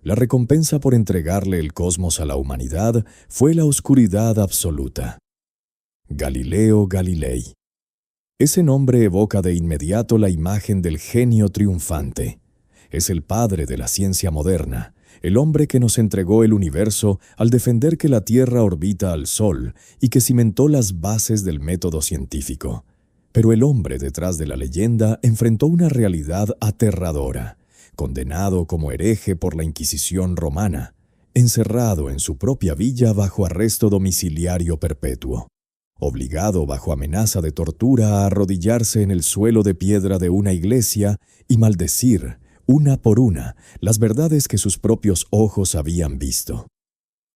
La recompensa por entregarle el cosmos a la humanidad fue la oscuridad absoluta. Galileo Galilei. Ese nombre evoca de inmediato la imagen del genio triunfante. Es el padre de la ciencia moderna, el hombre que nos entregó el universo al defender que la Tierra orbita al Sol y que cimentó las bases del método científico. Pero el hombre detrás de la leyenda enfrentó una realidad aterradora, condenado como hereje por la Inquisición romana, encerrado en su propia villa bajo arresto domiciliario perpetuo, obligado bajo amenaza de tortura a arrodillarse en el suelo de piedra de una iglesia y maldecir, una por una, las verdades que sus propios ojos habían visto.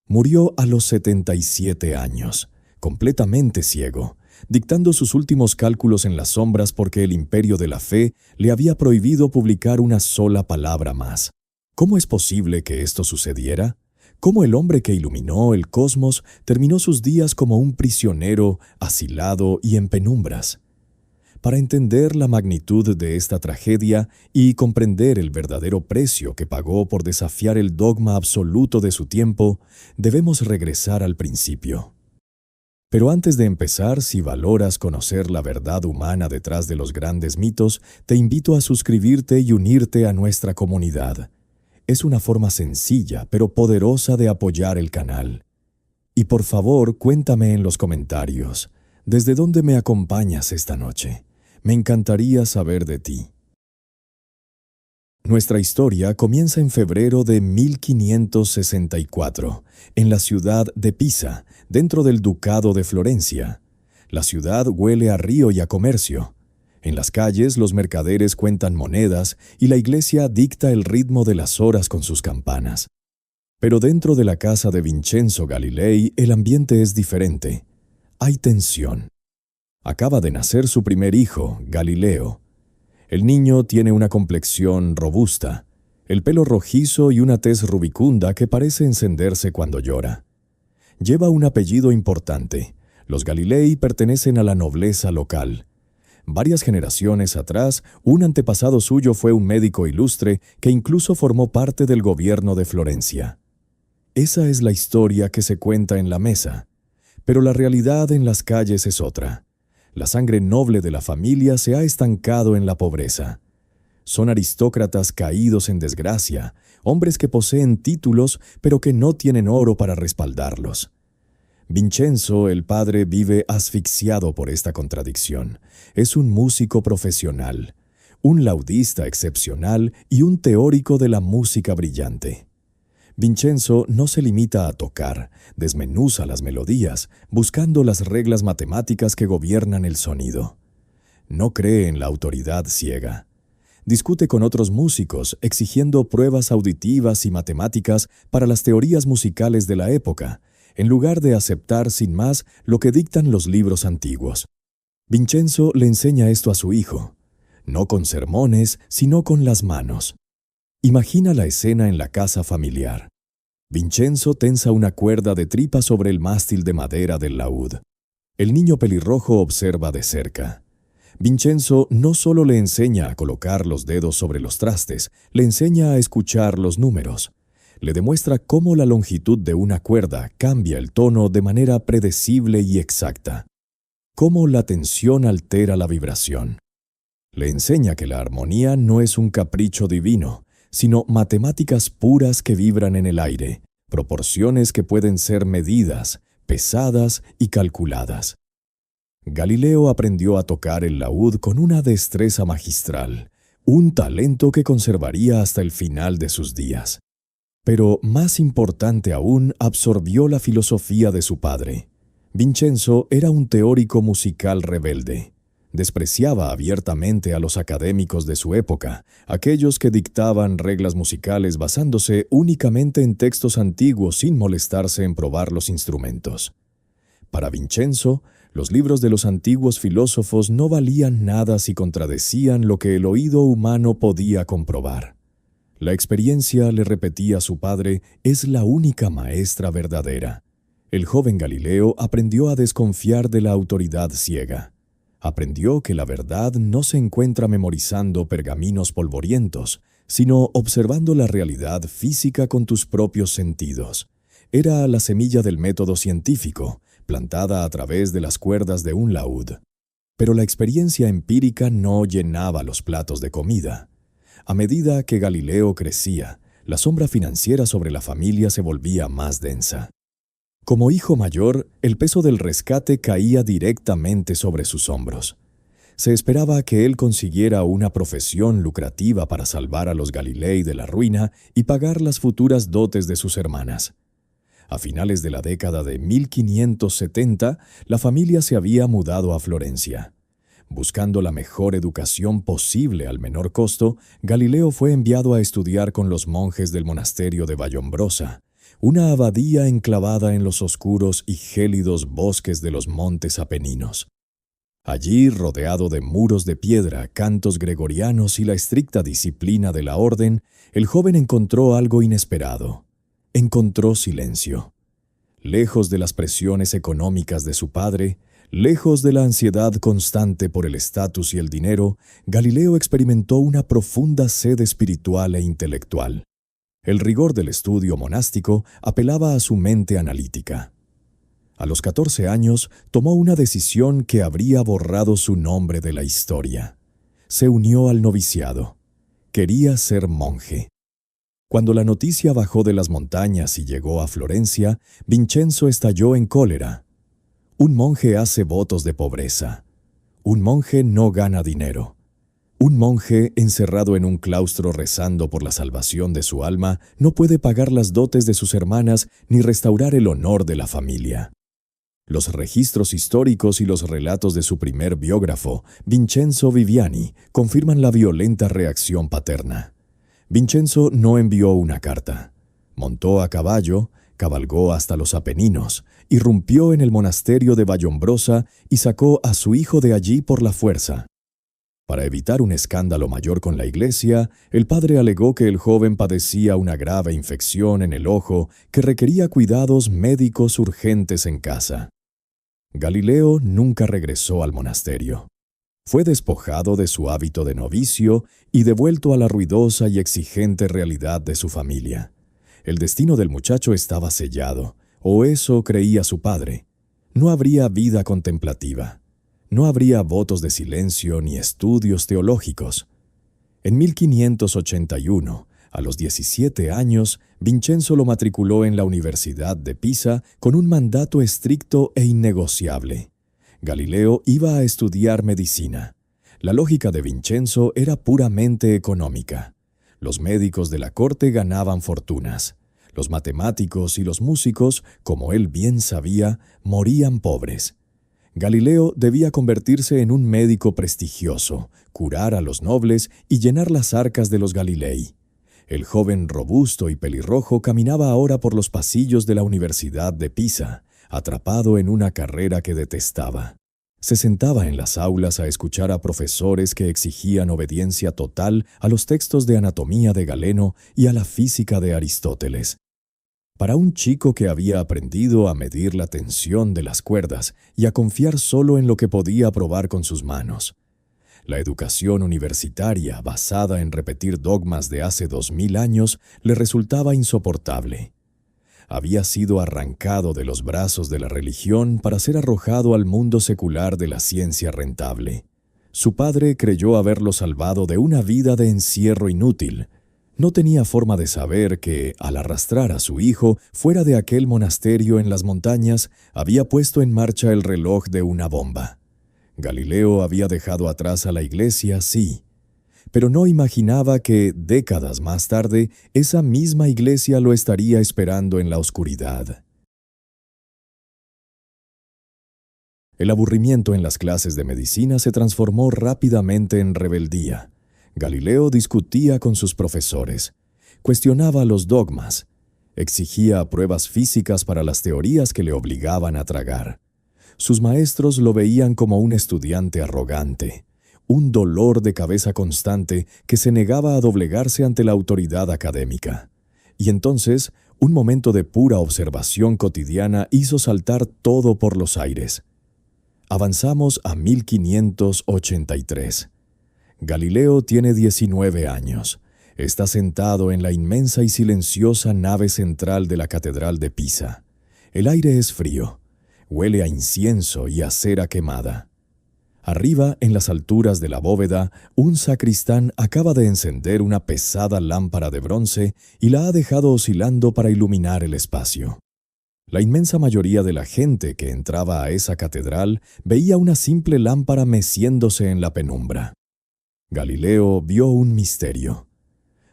Murió a los 77 años, completamente ciego, dictando sus últimos cálculos en las sombras porque el imperio de la fe le había prohibido publicar una sola palabra más. ¿Cómo es posible que esto sucediera? ¿Cómo el hombre que iluminó el cosmos terminó sus días como un prisionero, asilado y en penumbras? Para entender la magnitud de esta tragedia y comprender el verdadero precio que pagó por desafiar el dogma absoluto de su tiempo, debemos regresar al principio. Pero antes de empezar, si valoras conocer la verdad humana detrás de los grandes mitos, te invito a suscribirte y unirte a nuestra comunidad. Es una forma sencilla, pero poderosa de apoyar el canal. Y por favor, cuéntame en los comentarios, ¿desde dónde me acompañas esta noche? Me encantaría saber de ti. Nuestra historia comienza en febrero de 1564, en la ciudad de Pisa, dentro del Ducado de Florencia. La ciudad huele a río y a comercio. En las calles los mercaderes cuentan monedas y la iglesia dicta el ritmo de las horas con sus campanas. Pero dentro de la casa de Vincenzo Galilei el ambiente es diferente. Hay tensión. Acaba de nacer su primer hijo, Galileo. El niño tiene una complexión robusta, el pelo rojizo y una tez rubicunda que parece encenderse cuando llora. Lleva un apellido importante. Los Galilei pertenecen a la nobleza local. Varias generaciones atrás, un antepasado suyo fue un médico ilustre que incluso formó parte del gobierno de Florencia. Esa es la historia que se cuenta en la mesa, pero la realidad en las calles es otra. La sangre noble de la familia se ha estancado en la pobreza. Son aristócratas caídos en desgracia, hombres que poseen títulos pero que no tienen oro para respaldarlos. Vincenzo, el padre, vive asfixiado por esta contradicción. Es un músico profesional, un laudista excepcional y un teórico de la música brillante. Vincenzo no se limita a tocar, desmenuza las melodías, buscando las reglas matemáticas que gobiernan el sonido. No cree en la autoridad ciega. Discute con otros músicos, exigiendo pruebas auditivas y matemáticas para las teorías musicales de la época, en lugar de aceptar sin más lo que dictan los libros antiguos. Vincenzo le enseña esto a su hijo, no con sermones, sino con las manos. Imagina la escena en la casa familiar. Vincenzo tensa una cuerda de tripa sobre el mástil de madera del laúd. El niño pelirrojo observa de cerca. Vincenzo no solo le enseña a colocar los dedos sobre los trastes, le enseña a escuchar los números. Le demuestra cómo la longitud de una cuerda cambia el tono de manera predecible y exacta. Cómo la tensión altera la vibración. Le enseña que la armonía no es un capricho divino, sino matemáticas puras que vibran en el aire, proporciones que pueden ser medidas, pesadas y calculadas. Galileo aprendió a tocar el laúd con una destreza magistral, un talento que conservaría hasta el final de sus días. Pero, más importante aún, absorbió la filosofía de su padre. Vincenzo era un teórico musical rebelde. Despreciaba abiertamente a los académicos de su época, aquellos que dictaban reglas musicales basándose únicamente en textos antiguos sin molestarse en probar los instrumentos. Para Vincenzo, los libros de los antiguos filósofos no valían nada si contradecían lo que el oído humano podía comprobar. La experiencia, le repetía a su padre, es la única maestra verdadera. El joven Galileo aprendió a desconfiar de la autoridad ciega. Aprendió que la verdad no se encuentra memorizando pergaminos polvorientos, sino observando la realidad física con tus propios sentidos. Era la semilla del método científico, plantada a través de las cuerdas de un laúd. Pero la experiencia empírica no llenaba los platos de comida. A medida que Galileo crecía, la sombra financiera sobre la familia se volvía más densa. Como hijo mayor, el peso del rescate caía directamente sobre sus hombros. Se esperaba que él consiguiera una profesión lucrativa para salvar a los Galilei de la ruina y pagar las futuras dotes de sus hermanas. A finales de la década de 1570, la familia se había mudado a Florencia. Buscando la mejor educación posible al menor costo, Galileo fue enviado a estudiar con los monjes del monasterio de Vallombrosa, una abadía enclavada en los oscuros y gélidos bosques de los montes Apeninos. Allí, rodeado de muros de piedra, cantos gregorianos y la estricta disciplina de la orden, el joven encontró algo inesperado. Encontró silencio. Lejos de las presiones económicas de su padre, lejos de la ansiedad constante por el estatus y el dinero, Galileo experimentó una profunda sed espiritual e intelectual. El rigor del estudio monástico apelaba a su mente analítica. A los 14 años, tomó una decisión que habría borrado su nombre de la historia. Se unió al noviciado. Quería ser monje. Cuando la noticia bajó de las montañas y llegó a Florencia, Vincenzo estalló en cólera. Un monje hace votos de pobreza. Un monje no gana dinero. Un monje, encerrado en un claustro rezando por la salvación de su alma, no puede pagar las dotes de sus hermanas ni restaurar el honor de la familia. Los registros históricos y los relatos de su primer biógrafo, Vincenzo Viviani, confirman la violenta reacción paterna. Vincenzo no envió una carta. Montó a caballo, cabalgó hasta los Apeninos, irrumpió en el monasterio de Vallombrosa y sacó a su hijo de allí por la fuerza. Para evitar un escándalo mayor con la iglesia, el padre alegó que el joven padecía una grave infección en el ojo que requería cuidados médicos urgentes en casa. Galileo nunca regresó al monasterio. Fue despojado de su hábito de novicio y devuelto a la ruidosa y exigente realidad de su familia. El destino del muchacho estaba sellado, o eso creía su padre. No habría vida contemplativa. No habría votos de silencio ni estudios teológicos. En 1581, a los 17 años, Vincenzo lo matriculó en la Universidad de Pisa con un mandato estricto e innegociable. Galileo iba a estudiar medicina. La lógica de Vincenzo era puramente económica. Los médicos de la corte ganaban fortunas. Los matemáticos y los músicos, como él bien sabía, morían pobres. Galileo debía convertirse en un médico prestigioso, curar a los nobles y llenar las arcas de los Galilei. El joven robusto y pelirrojo caminaba ahora por los pasillos de la Universidad de Pisa, atrapado en una carrera que detestaba. Se sentaba en las aulas a escuchar a profesores que exigían obediencia total a los textos de anatomía de Galeno y a la física de Aristóteles. Para un chico que había aprendido a medir la tensión de las cuerdas y a confiar solo en lo que podía probar con sus manos. La educación universitaria, basada en repetir dogmas de hace 2000 años, le resultaba insoportable. Había sido arrancado de los brazos de la religión para ser arrojado al mundo secular de la ciencia rentable. Su padre creyó haberlo salvado de una vida de encierro inútil. No tenía forma de saber que, al arrastrar a su hijo fuera de aquel monasterio en las montañas, había puesto en marcha el reloj de una bomba. Galileo había dejado atrás a la iglesia, sí, pero no imaginaba que, décadas más tarde, esa misma iglesia lo estaría esperando en la oscuridad. El aburrimiento en las clases de medicina se transformó rápidamente en rebeldía. Galileo discutía con sus profesores, cuestionaba los dogmas, exigía pruebas físicas para las teorías que le obligaban a tragar. Sus maestros lo veían como un estudiante arrogante, un dolor de cabeza constante que se negaba a doblegarse ante la autoridad académica. Y entonces, un momento de pura observación cotidiana hizo saltar todo por los aires. Avanzamos a 1583. Galileo tiene 19 años. Está sentado en la inmensa y silenciosa nave central de la Catedral de Pisa. El aire es frío, huele a incienso y a cera quemada. Arriba, en las alturas de la bóveda, un sacristán acaba de encender una pesada lámpara de bronce y la ha dejado oscilando para iluminar el espacio. La inmensa mayoría de la gente que entraba a esa catedral veía una simple lámpara meciéndose en la penumbra. Galileo vio un misterio.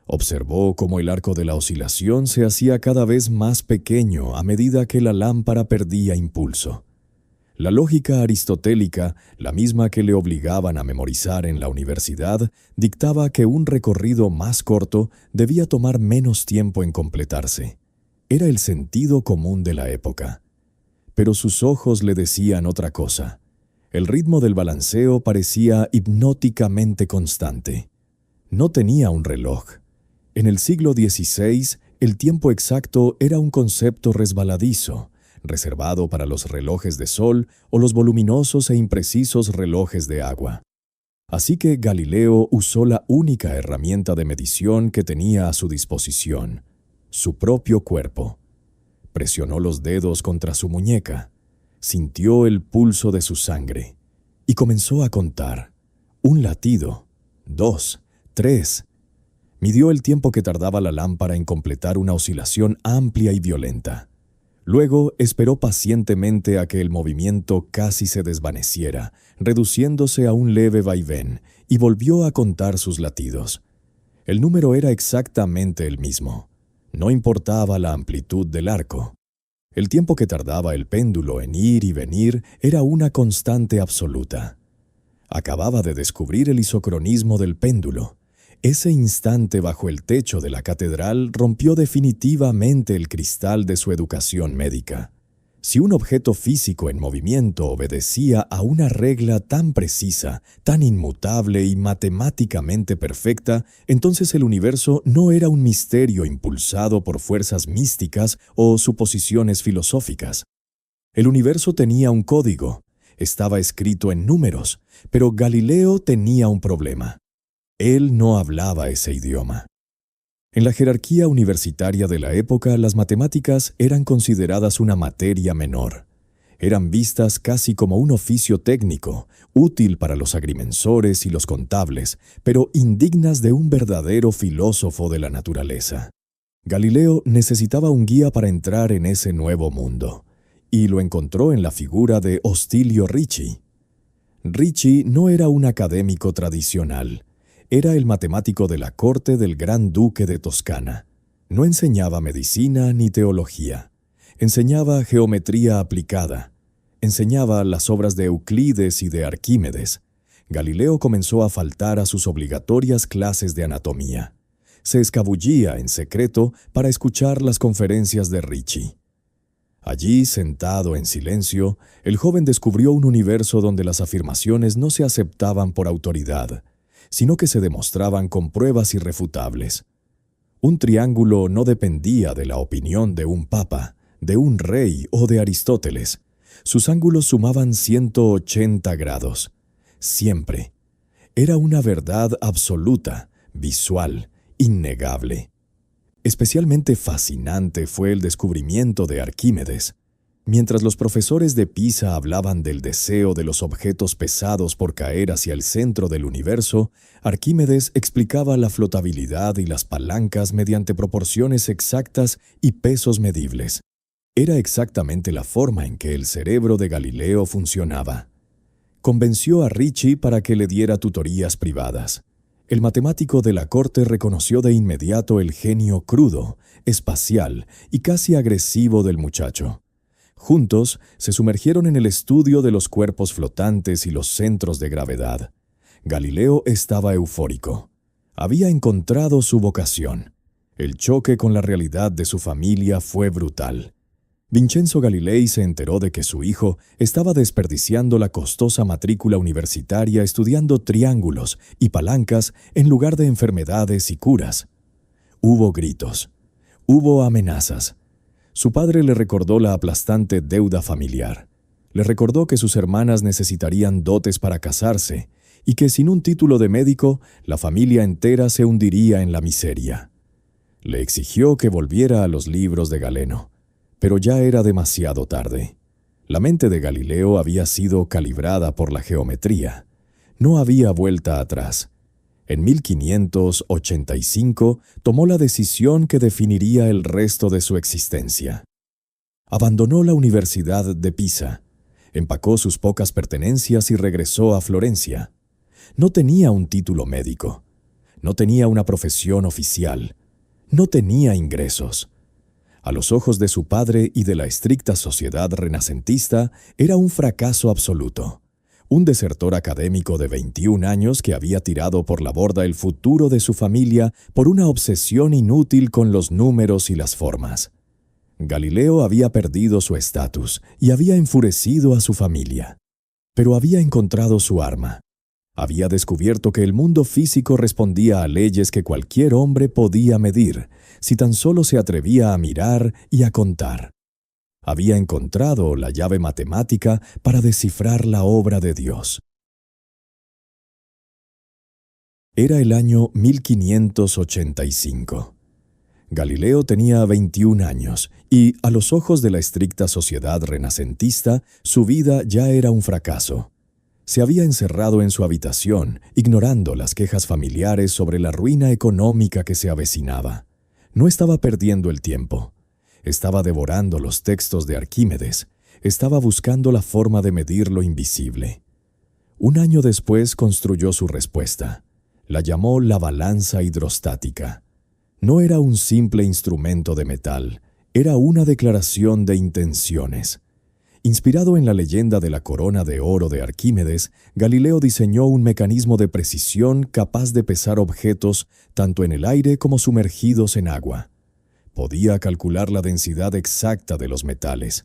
Observó cómo el arco de la oscilación se hacía cada vez más pequeño a medida que la lámpara perdía impulso. La lógica aristotélica, la misma que le obligaban a memorizar en la universidad, dictaba que un recorrido más corto debía tomar menos tiempo en completarse. Era el sentido común de la época. Pero sus ojos le decían otra cosa. El ritmo del balanceo parecía hipnóticamente constante. No tenía un reloj. En el siglo XVI, el tiempo exacto era un concepto resbaladizo, reservado para los relojes de sol o los voluminosos e imprecisos relojes de agua. Así que Galileo usó la única herramienta de medición que tenía a su disposición: su propio cuerpo. Presionó los dedos contra su muñeca, sintió el pulso de su sangre y comenzó a contar. 1 latido, 2, 3. Midió el tiempo que tardaba la lámpara en completar una oscilación amplia y violenta. Luego esperó pacientemente a que el movimiento casi se desvaneciera, reduciéndose a un leve vaivén, y volvió a contar sus latidos. El número era exactamente el mismo. No importaba la amplitud del arco. El tiempo que tardaba el péndulo en ir y venir era una constante absoluta. Acababa de descubrir el isocronismo del péndulo. Ese instante bajo el techo de la catedral rompió definitivamente el cristal de su educación médica. Si un objeto físico en movimiento obedecía a una regla tan precisa, tan inmutable y matemáticamente perfecta, entonces el universo no era un misterio impulsado por fuerzas místicas o suposiciones filosóficas. El universo tenía un código, estaba escrito en números, pero Galileo tenía un problema. Él no hablaba ese idioma. En la jerarquía universitaria de la época, las matemáticas eran consideradas una materia menor. Eran vistas casi como un oficio técnico, útil para los agrimensores y los contables, pero indignas de un verdadero filósofo de la naturaleza. Galileo necesitaba un guía para entrar en ese nuevo mundo, y lo encontró en la figura de Ostilio Ricci. Ricci no era un académico tradicional. Era el matemático de la corte del gran duque de Toscana. No enseñaba medicina ni teología. Enseñaba geometría aplicada. Enseñaba las obras de Euclides y de Arquímedes. Galileo comenzó a faltar a sus obligatorias clases de anatomía. Se escabullía en secreto para escuchar las conferencias de Ricci. Allí, sentado en silencio, el joven descubrió un universo donde las afirmaciones no se aceptaban por autoridad, sino que se demostraban con pruebas irrefutables. Un triángulo no dependía de la opinión de un papa, de un rey o de Aristóteles. Sus ángulos sumaban 180 grados. Siempre. Era una verdad absoluta, visual, innegable. Especialmente fascinante fue el descubrimiento de Arquímedes. Mientras los profesores de Pisa hablaban del deseo de los objetos pesados por caer hacia el centro del universo, Arquímedes explicaba la flotabilidad y las palancas mediante proporciones exactas y pesos medibles. Era exactamente la forma en que el cerebro de Galileo funcionaba. Convenció a Ricci para que le diera tutorías privadas. El matemático de la corte reconoció de inmediato el genio crudo, espacial y casi agresivo del muchacho. Juntos se sumergieron en el estudio de los cuerpos flotantes y los centros de gravedad. Galileo estaba eufórico. Había encontrado su vocación. El choque con la realidad de su familia fue brutal. Vincenzo Galilei se enteró de que su hijo estaba desperdiciando la costosa matrícula universitaria estudiando triángulos y palancas en lugar de enfermedades y curas. Hubo gritos. Hubo amenazas. Su padre le recordó la aplastante deuda familiar. Le recordó que sus hermanas necesitarían dotes para casarse y que sin un título de médico, la familia entera se hundiría en la miseria. Le exigió que volviera a los libros de Galeno, pero ya era demasiado tarde. La mente de Galileo había sido calibrada por la geometría. No había vuelta atrás. En 1585 tomó la decisión que definiría el resto de su existencia. Abandonó la Universidad de Pisa, empacó sus pocas pertenencias y regresó a Florencia. No tenía un título médico, no tenía una profesión oficial, no tenía ingresos. A los ojos de su padre y de la estricta sociedad renacentista, era un fracaso absoluto. Un desertor académico de 21 años que había tirado por la borda el futuro de su familia por una obsesión inútil con los números y las formas. Galileo había perdido su estatus y había enfurecido a su familia. Pero había encontrado su arma. Había descubierto que el mundo físico respondía a leyes que cualquier hombre podía medir, si tan solo se atrevía a mirar y a contar. Había encontrado la llave matemática para descifrar la obra de Dios. Era el año 1585. Galileo tenía 21 años y, a los ojos de la estricta sociedad renacentista, su vida ya era un fracaso. Se había encerrado en su habitación, ignorando las quejas familiares sobre la ruina económica que se avecinaba. No estaba perdiendo el tiempo. Estaba devorando los textos de Arquímedes. Estaba buscando la forma de medir lo invisible. Un año después construyó su respuesta. La llamó la balanza hidrostática. No era un simple instrumento de metal, era una declaración de intenciones. Inspirado en la leyenda de la corona de oro de Arquímedes, Galileo diseñó un mecanismo de precisión capaz de pesar objetos tanto en el aire como sumergidos en agua. Podía calcular la densidad exacta de los metales.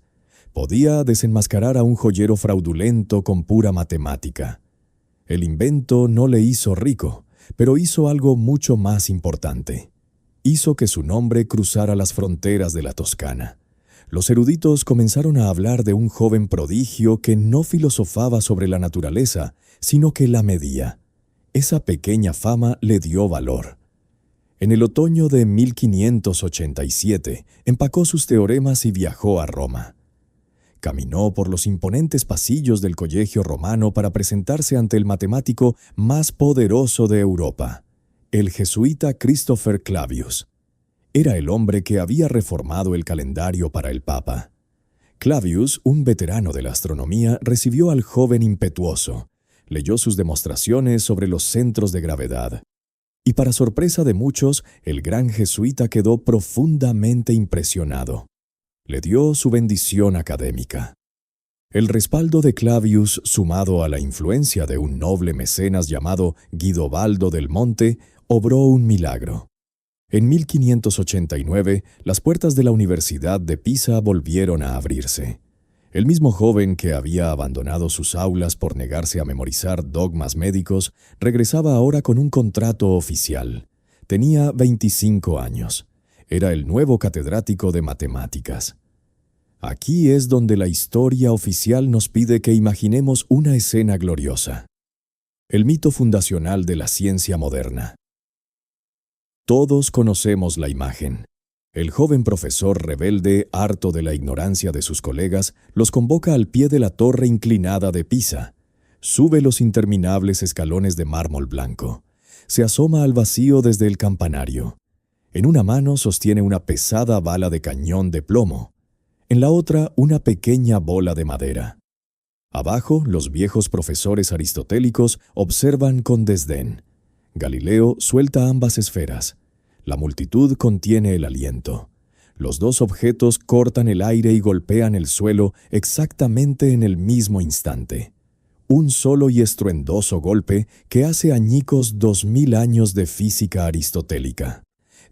Podía desenmascarar a un joyero fraudulento con pura matemática. El invento no le hizo rico, pero hizo algo mucho más importante. Hizo que su nombre cruzara las fronteras de la Toscana. Los eruditos comenzaron a hablar de un joven prodigio que no filosofaba sobre la naturaleza, sino que la medía. Esa pequeña fama le dio valor. En el otoño de 1587, empacó sus teoremas y viajó a Roma. Caminó por los imponentes pasillos del Colegio Romano para presentarse ante el matemático más poderoso de Europa, el jesuita Christopher Clavius. Era el hombre que había reformado el calendario para el Papa. Clavius, un veterano de la astronomía, recibió al joven impetuoso, leyó sus demostraciones sobre los centros de gravedad. Y para sorpresa de muchos, el gran jesuita quedó profundamente impresionado. Le dio su bendición académica. El respaldo de Clavius, sumado a la influencia de un noble mecenas llamado Guidobaldo del Monte, obró un milagro. En 1589, las puertas de la Universidad de Pisa volvieron a abrirse. El mismo joven que había abandonado sus aulas por negarse a memorizar dogmas médicos, regresaba ahora con un contrato oficial. Tenía 25 años. Era el nuevo catedrático de matemáticas. Aquí es donde la historia oficial nos pide que imaginemos una escena gloriosa. El mito fundacional de la ciencia moderna. Todos conocemos la imagen. El joven profesor rebelde, harto de la ignorancia de sus colegas, los convoca al pie de la torre inclinada de Pisa. Sube los interminables escalones de mármol blanco. Se asoma al vacío desde el campanario. En una mano sostiene una pesada bala de cañón de plomo. En la otra, una pequeña bola de madera. Abajo, los viejos profesores aristotélicos observan con desdén. Galileo suelta ambas esferas. La multitud contiene el aliento. Los dos objetos cortan el aire y golpean el suelo exactamente en el mismo instante. Un solo y estruendoso golpe que hace añicos 2000 años de física aristotélica.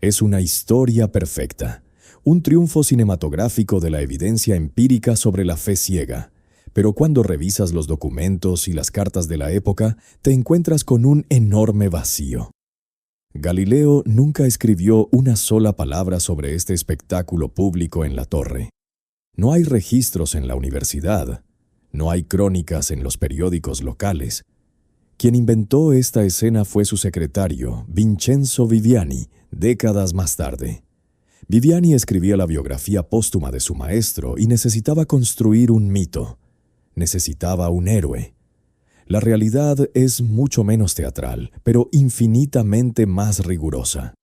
Es una historia perfecta, un triunfo cinematográfico de la evidencia empírica sobre la fe ciega. Pero cuando revisas los documentos y las cartas de la época, te encuentras con un enorme vacío. Galileo nunca escribió una sola palabra sobre este espectáculo público en la torre. No hay registros en la universidad. No hay crónicas en los periódicos locales. Quien inventó esta escena fue su secretario, Vincenzo Viviani, décadas más tarde. Viviani escribía la biografía póstuma de su maestro y necesitaba construir un mito. Necesitaba un héroe. La realidad es mucho menos teatral, pero infinitamente más rigurosa.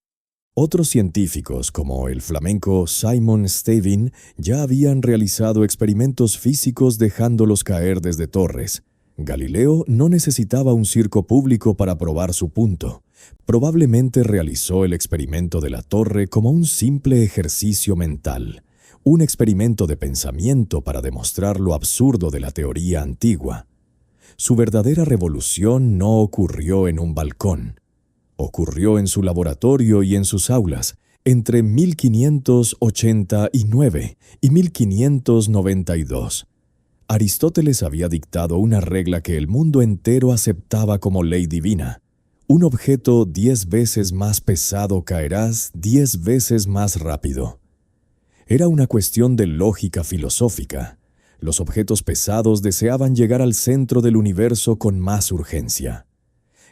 Otros científicos, como el flamenco Simon Stavin, ya habían realizado experimentos físicos dejándolos caer desde torres. Galileo no necesitaba un circo público para probar su punto. Probablemente realizó el experimento de la torre como un simple ejercicio mental, un experimento de pensamiento para demostrar lo absurdo de la teoría antigua. Su verdadera revolución no ocurrió en un balcón. Ocurrió en su laboratorio y en sus aulas, entre 1589 y 1592. Aristóteles había dictado una regla que el mundo entero aceptaba como ley divina. Un objeto 10 veces más pesado caerás 10 veces más rápido. Era una cuestión de lógica filosófica. Los objetos pesados deseaban llegar al centro del universo con más urgencia.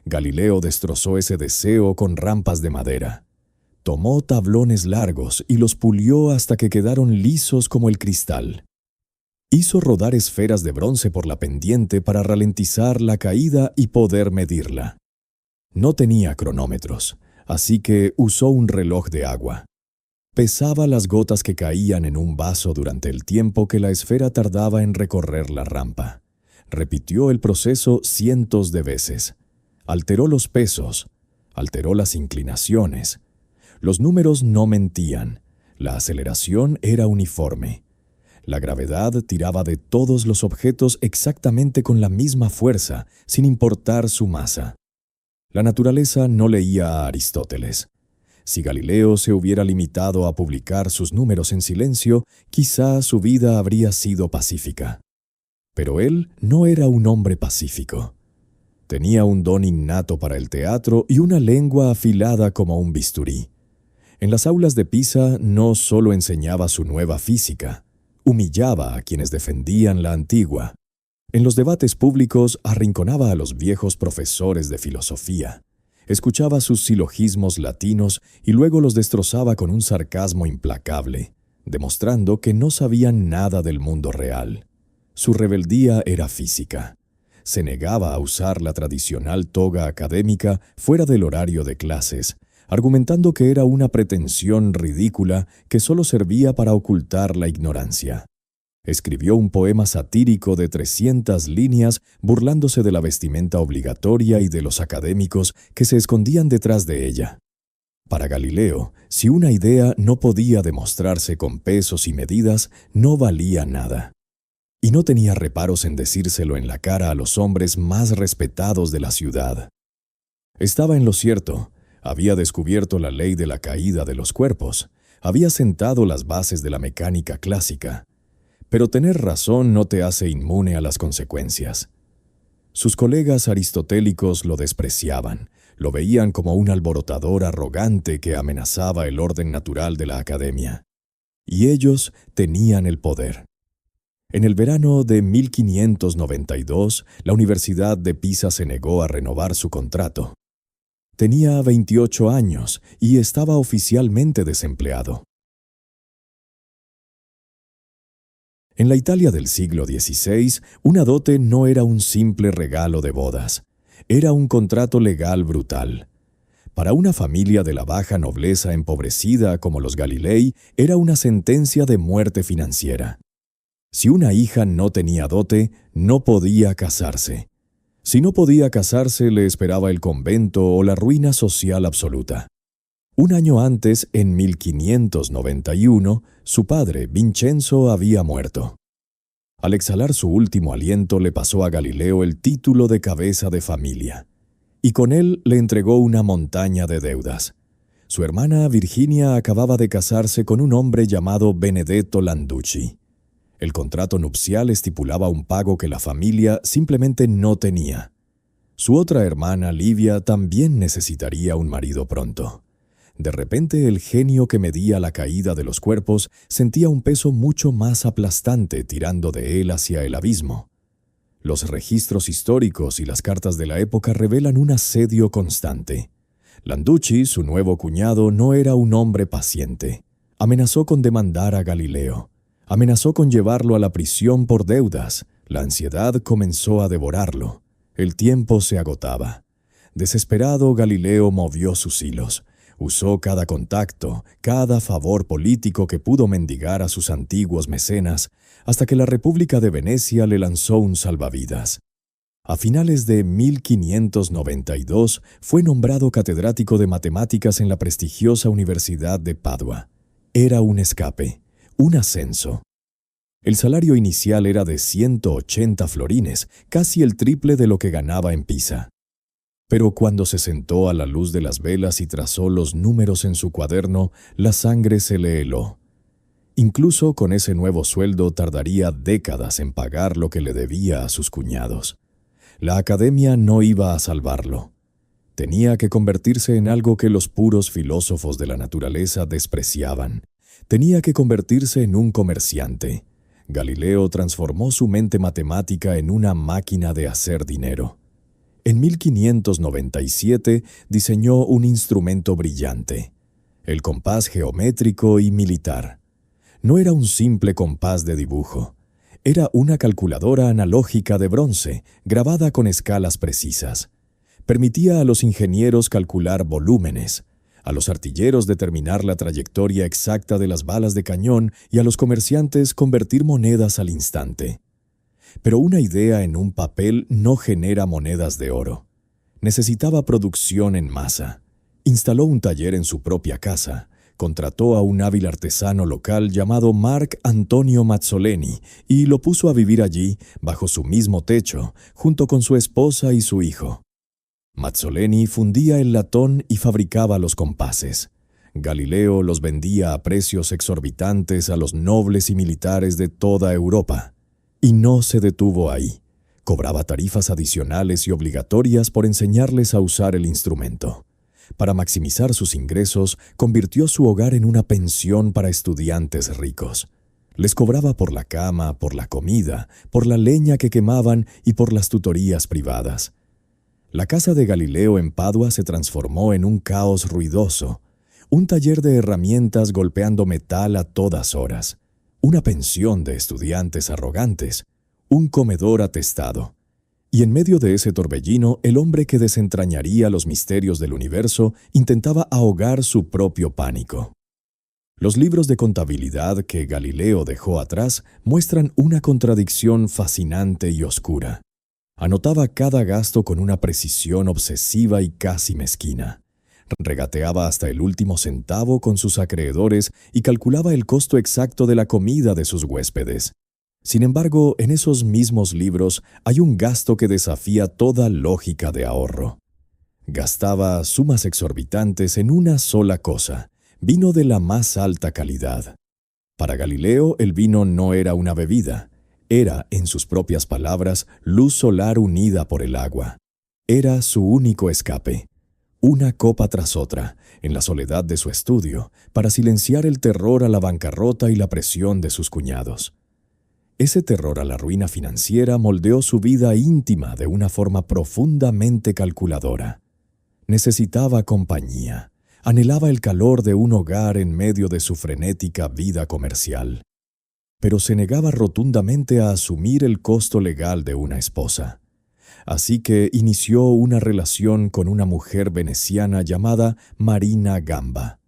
Galileo destrozó ese deseo con rampas de madera. Tomó tablones largos y los pulió hasta que quedaron lisos como el cristal. Hizo rodar esferas de bronce por la pendiente para ralentizar la caída y poder medirla. No tenía cronómetros, así que usó un reloj de agua. Pesaba las gotas que caían en un vaso durante el tiempo que la esfera tardaba en recorrer la rampa. Repitió el proceso cientos de veces. Alteró los pesos, alteró las inclinaciones. Los números no mentían. La aceleración era uniforme. La gravedad tiraba de todos los objetos exactamente con la misma fuerza, sin importar su masa. La naturaleza no leía a Aristóteles. Si Galileo se hubiera limitado a publicar sus números en silencio, quizá su vida habría sido pacífica. Pero él no era un hombre pacífico. Tenía un don innato para el teatro y una lengua afilada como un bisturí. En las aulas de Pisa no solo enseñaba su nueva física, humillaba a quienes defendían la antigua. En los debates públicos arrinconaba a los viejos profesores de filosofía. Escuchaba sus silogismos latinos y luego los destrozaba con un sarcasmo implacable, demostrando que no sabían nada del mundo real. Su rebeldía era física. Se negaba a usar la tradicional toga académica fuera del horario de clases, argumentando que era una pretensión ridícula que solo servía para ocultar la ignorancia. Escribió un poema satírico de 300 líneas burlándose de la vestimenta obligatoria y de los académicos que se escondían detrás de ella. Para Galileo, si una idea no podía demostrarse con pesos y medidas, no valía nada. Y no tenía reparos en decírselo en la cara a los hombres más respetados de la ciudad. Estaba en lo cierto. Había descubierto la ley de la caída de los cuerpos. Había sentado las bases de la mecánica clásica. Pero tener razón no te hace inmune a las consecuencias. Sus colegas aristotélicos lo despreciaban, lo veían como un alborotador arrogante que amenazaba el orden natural de la academia. Y ellos tenían el poder. En el verano de 1592, la Universidad de Pisa se negó a renovar su contrato. Tenía 28 años y estaba oficialmente desempleado. En la Italia del siglo XVI, una dote no era un simple regalo de bodas. Era un contrato legal brutal. Para una familia de la baja nobleza empobrecida como los Galilei, era una sentencia de muerte financiera. Si una hija no tenía dote, no podía casarse. Si no podía casarse, le esperaba el convento o la ruina social absoluta. Un año antes, en 1591, su padre, Vincenzo, había muerto. Al exhalar su último aliento, le pasó a Galileo el título de cabeza de familia, y con él le entregó una montaña de deudas. Su hermana Virginia acababa de casarse con un hombre llamado Benedetto Landucci. El contrato nupcial estipulaba un pago que la familia simplemente no tenía. Su otra hermana, Livia, también necesitaría un marido pronto. De repente, el genio que medía la caída de los cuerpos sentía un peso mucho más aplastante tirando de él hacia el abismo. Los registros históricos y las cartas de la época revelan un asedio constante. Landucci, su nuevo cuñado, no era un hombre paciente. Amenazó con demandar a Galileo. Amenazó con llevarlo a la prisión por deudas. La ansiedad comenzó a devorarlo. El tiempo se agotaba. Desesperado, Galileo movió sus hilos. Usó cada contacto, cada favor político que pudo mendigar a sus antiguos mecenas, hasta que la República de Venecia le lanzó un salvavidas. A finales de 1592 fue nombrado catedrático de matemáticas en la prestigiosa Universidad de Padua. Era un escape, un ascenso. El salario inicial era de 180 florines, casi el triple de lo que ganaba en Pisa. Pero cuando se sentó a la luz de las velas y trazó los números en su cuaderno, la sangre se le heló. Incluso con ese nuevo sueldo tardaría décadas en pagar lo que le debía a sus cuñados. La academia no iba a salvarlo. Tenía que convertirse en algo que los puros filósofos de la naturaleza despreciaban. Tenía que convertirse en un comerciante. Galileo transformó su mente matemática en una máquina de hacer dinero. En 1597 diseñó un instrumento brillante, el compás geométrico y militar. No era un simple compás de dibujo. Era una calculadora analógica de bronce, grabada con escalas precisas. Permitía a los ingenieros calcular volúmenes, a los artilleros determinar la trayectoria exacta de las balas de cañón y a los comerciantes convertir monedas al instante. Pero una idea en un papel no genera monedas de oro. Necesitaba producción en masa. Instaló un taller en su propia casa. Contrató a un hábil artesano local llamado Marc Antonio Mazzoleni y lo puso a vivir allí, bajo su mismo techo, junto con su esposa y su hijo. Mazzoleni fundía el latón y fabricaba los compases. Galileo los vendía a precios exorbitantes a los nobles y militares de toda Europa. Y no se detuvo ahí. Cobraba tarifas adicionales y obligatorias por enseñarles a usar el instrumento. Para maximizar sus ingresos, convirtió su hogar en una pensión para estudiantes ricos. Les cobraba por la cama, por la comida, por la leña que quemaban y por las tutorías privadas. La casa de Galileo en Padua se transformó en un caos ruidoso, un taller de herramientas golpeando metal a todas horas, una pensión de estudiantes arrogantes, un comedor atestado. Y en medio de ese torbellino, el hombre que desentrañaría los misterios del universo intentaba ahogar su propio pánico. Los libros de contabilidad que Galileo dejó atrás muestran una contradicción fascinante y oscura. Anotaba cada gasto con una precisión obsesiva y casi mezquina. Regateaba hasta el último centavo con sus acreedores y calculaba el costo exacto de la comida de sus huéspedes. Sin embargo, en esos mismos libros hay un gasto que desafía toda lógica de ahorro. Gastaba sumas exorbitantes en una sola cosa, vino de la más alta calidad. Para Galileo, el vino no era una bebida. Era, en sus propias palabras, luz solar unida por el agua. Era su único escape. Una copa tras otra, en la soledad de su estudio, para silenciar el terror a la bancarrota y la presión de sus cuñados. Ese terror a la ruina financiera moldeó su vida íntima de una forma profundamente calculadora. Necesitaba compañía, anhelaba el calor de un hogar en medio de su frenética vida comercial. Pero se negaba rotundamente a asumir el costo legal de una esposa. Así que inició una relación con una mujer veneciana llamada Marina Gamba.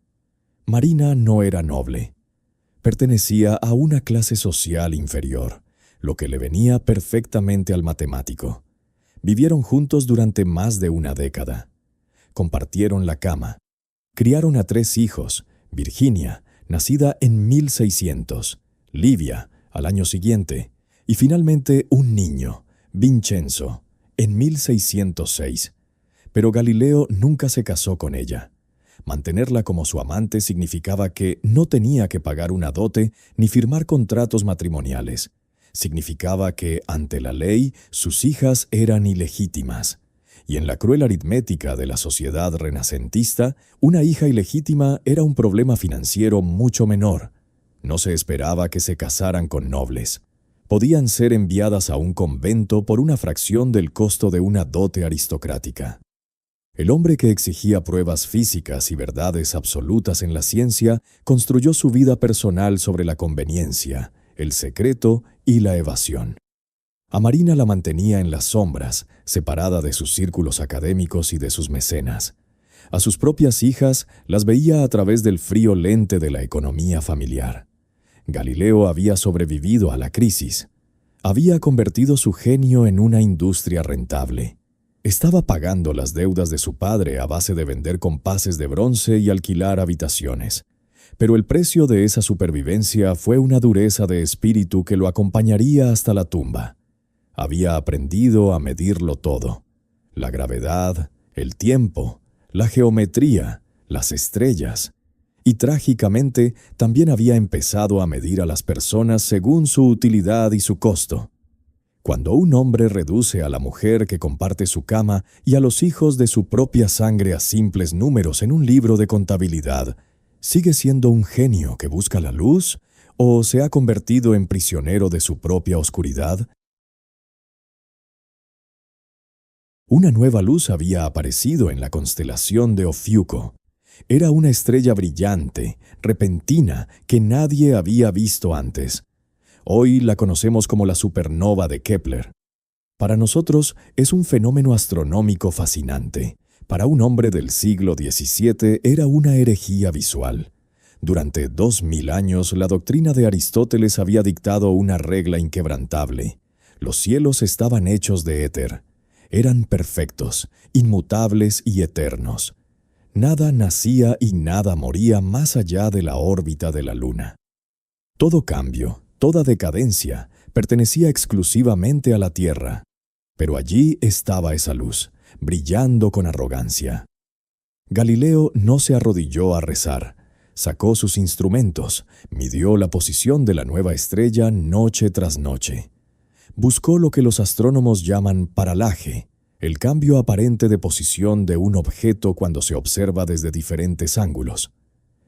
Marina no era noble. Pertenecía a una clase social inferior, lo que le venía perfectamente al matemático. Vivieron juntos durante más de una década. Compartieron la cama. Criaron a 3 hijos: Virginia, nacida en 1600, Livia, al año siguiente, y finalmente un niño, Vincenzo, en 1606. Pero Galileo nunca se casó con ella. Mantenerla como su amante significaba que no tenía que pagar una dote ni firmar contratos matrimoniales. Significaba que, ante la ley, sus hijas eran ilegítimas. Y en la cruel aritmética de la sociedad renacentista, una hija ilegítima era un problema financiero mucho menor. No se esperaba que se casaran con nobles. podían ser enviadas a un convento por una fracción del costo de una dote aristocrática. El hombre que exigía pruebas físicas y verdades absolutas en la ciencia construyó su vida personal sobre la conveniencia, el secreto y la evasión. A Marina la mantenía en las sombras, separada de sus círculos académicos y de sus mecenas. A sus propias hijas las veía a través del frío lente de la economía familiar. Galileo había sobrevivido a la crisis. Había convertido su genio en una industria rentable. Estaba pagando las deudas de su padre a base de vender compases de bronce y alquilar habitaciones. Pero el precio de esa supervivencia fue una dureza de espíritu que lo acompañaría hasta la tumba. Había aprendido a medirlo todo: la gravedad, el tiempo, la geometría, las estrellas. Y trágicamente también había empezado a medir a las personas según su utilidad y su costo. Cuando un hombre reduce a la mujer que comparte su cama y a los hijos de su propia sangre a simples números en un libro de contabilidad, ¿sigue siendo un genio que busca la luz o se ha convertido en prisionero de su propia oscuridad? Una nueva luz había aparecido en la constelación de Ofiuco. Era una estrella brillante, repentina, que nadie había visto antes. Hoy la conocemos como la supernova de Kepler. Para nosotros es un fenómeno astronómico fascinante. Para un hombre del siglo XVII era una herejía visual. Durante 2000 años la doctrina de Aristóteles había dictado una regla inquebrantable. Los cielos estaban hechos de éter. Eran perfectos, inmutables y eternos. Nada nacía y nada moría más allá de la órbita de la luna. Todo cambio, toda decadencia, pertenecía exclusivamente a la Tierra. Pero allí estaba esa luz, brillando con arrogancia. Galileo no se arrodilló a rezar. Sacó sus instrumentos, midió la posición de la nueva estrella noche tras noche. Buscó lo que los astrónomos llaman paralaje, el cambio aparente de posición de un objeto cuando se observa desde diferentes ángulos.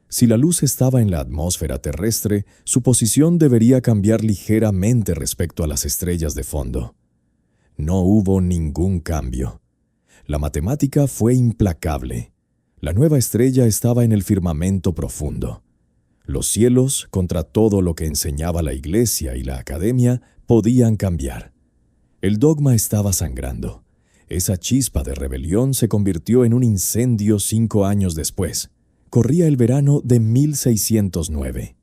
Si la luz estaba en la atmósfera terrestre, su posición debería cambiar ligeramente respecto a las estrellas de fondo. No hubo ningún cambio. La matemática fue implacable. La nueva estrella estaba en el firmamento profundo. Los cielos, contra todo lo que enseñaba la Iglesia y la Academia, podían cambiar. El dogma estaba sangrando. Esa chispa de rebelión se convirtió en un incendio 5 años después. Corría el verano de 1609.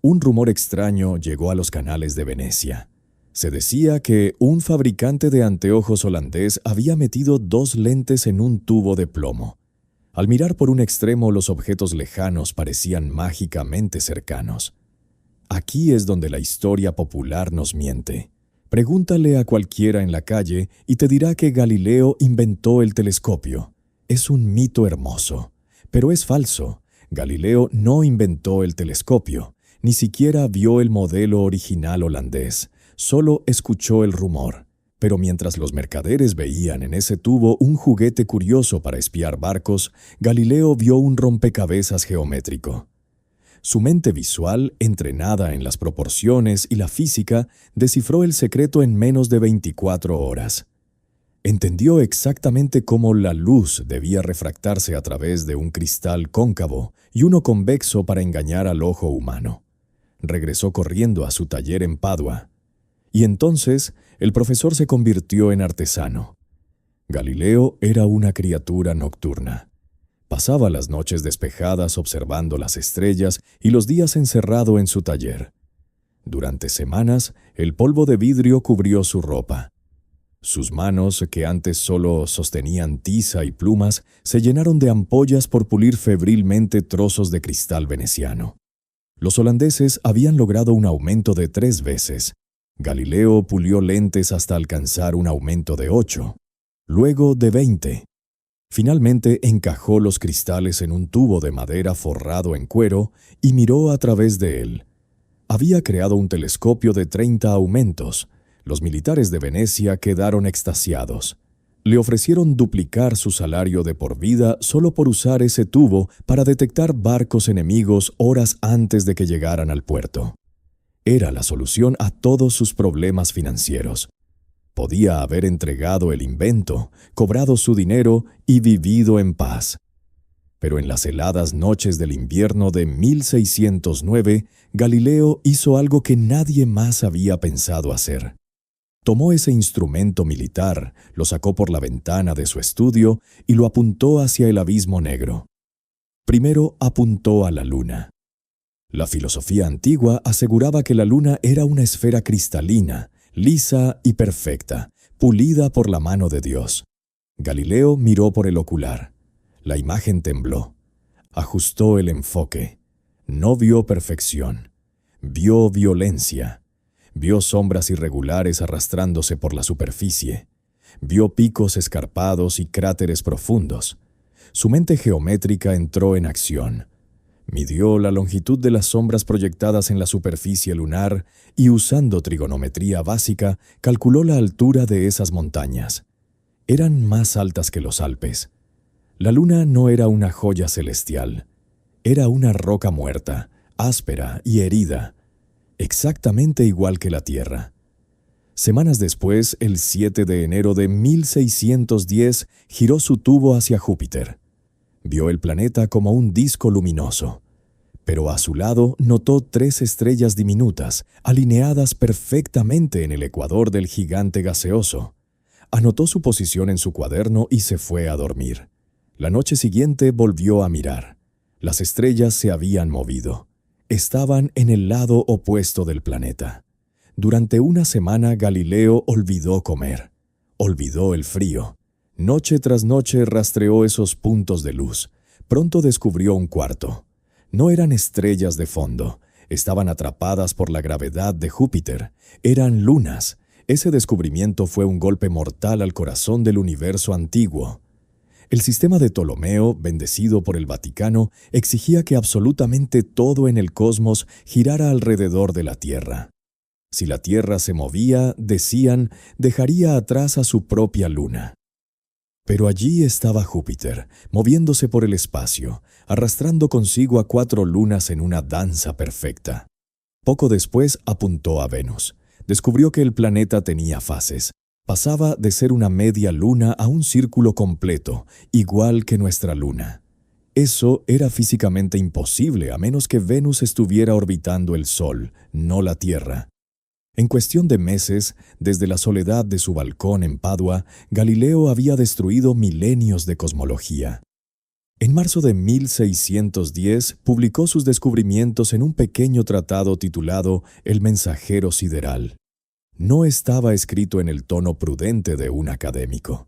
Un rumor extraño llegó a los canales de Venecia. Se decía que un fabricante de anteojos holandés había metido 2 lentes en un tubo de plomo. Al mirar por un extremo, los objetos lejanos parecían mágicamente cercanos. Aquí es donde la historia popular nos miente. Pregúntale a cualquiera en la calle y te dirá que Galileo inventó el telescopio. Es un mito hermoso, pero es falso. Galileo no inventó el telescopio, ni siquiera vio el modelo original holandés, solo escuchó el rumor. Pero mientras los mercaderes veían en ese tubo un juguete curioso para espiar barcos, Galileo vio un rompecabezas geométrico. Su mente visual, entrenada en las proporciones y la física, descifró el secreto en menos de 24 horas. Entendió exactamente cómo la luz debía refractarse a través de un cristal cóncavo y uno convexo para engañar al ojo humano. Regresó corriendo a su taller en Padua. Y entonces el profesor se convirtió en artesano. Galileo era una criatura nocturna. Pasaba las noches despejadas observando las estrellas y los días encerrado en su taller. Durante semanas, el polvo de vidrio cubrió su ropa. Sus manos, que antes solo sostenían tiza y plumas, se llenaron de ampollas por pulir febrilmente trozos de cristal veneciano. Los holandeses habían logrado un aumento de 3 veces. Galileo pulió lentes hasta alcanzar un aumento de 8, luego de 20. Finalmente encajó los cristales en un tubo de madera forrado en cuero y miró a través de él. Había creado un telescopio de 30 aumentos. Los militares de Venecia quedaron extasiados. Le ofrecieron duplicar su salario de por vida solo por usar ese tubo para detectar barcos enemigos horas antes de que llegaran al puerto. Era la solución a todos sus problemas financieros. Podía haber entregado el invento, cobrado su dinero y vivido en paz. Pero en las heladas noches del invierno de 1609, Galileo hizo algo que nadie más había pensado hacer. Tomó ese instrumento militar, lo sacó por la ventana de su estudio y lo apuntó hacia el abismo negro. Primero apuntó a la luna. La filosofía antigua aseguraba que la luna era una esfera cristalina, lisa y perfecta, pulida por la mano de Dios. Galileo miró por el ocular. La imagen tembló. Ajustó el enfoque. No vio perfección. Vio violencia. Vio sombras irregulares arrastrándose por la superficie. Vio picos escarpados y cráteres profundos. Su mente geométrica entró en acción. Midió la longitud de las sombras proyectadas en la superficie lunar y, usando trigonometría básica, calculó la altura de esas montañas. Eran más altas que los Alpes. La luna no era una joya celestial. Era una roca muerta, áspera y herida, exactamente igual que la Tierra. Semanas después, el 7 de enero de 1610, giró su tubo hacia Júpiter. Vio el planeta como un disco luminoso, pero a su lado notó 3 estrellas diminutas, alineadas perfectamente en el ecuador del gigante gaseoso. Anotó su posición en su cuaderno y se fue a dormir. La noche siguiente volvió a mirar. Las estrellas se habían movido. Estaban en el lado opuesto del planeta. Durante una semana Galileo olvidó comer. Olvidó el frío. Noche tras noche rastreó esos puntos de luz. Pronto descubrió un cuarto. No eran estrellas de fondo. Estaban atrapadas por la gravedad de Júpiter. Eran lunas. Ese descubrimiento fue un golpe mortal al corazón del universo antiguo. El sistema de Ptolomeo, bendecido por el Vaticano, exigía que absolutamente todo en el cosmos girara alrededor de la Tierra. Si la Tierra se movía, decían, dejaría atrás a su propia luna. Pero allí estaba Júpiter, moviéndose por el espacio, arrastrando consigo a 4 lunas en una danza perfecta. Poco después apuntó a Venus. Descubrió que el planeta tenía fases. Pasaba de ser una media luna a un círculo completo, igual que nuestra luna. Eso era físicamente imposible a menos que Venus estuviera orbitando el Sol, no la Tierra. En cuestión de meses, desde la soledad de su balcón en Padua, Galileo había destruido milenios de cosmología. En marzo de 1610 publicó sus descubrimientos en un pequeño tratado titulado El mensajero sideral. No estaba escrito en el tono prudente de un académico.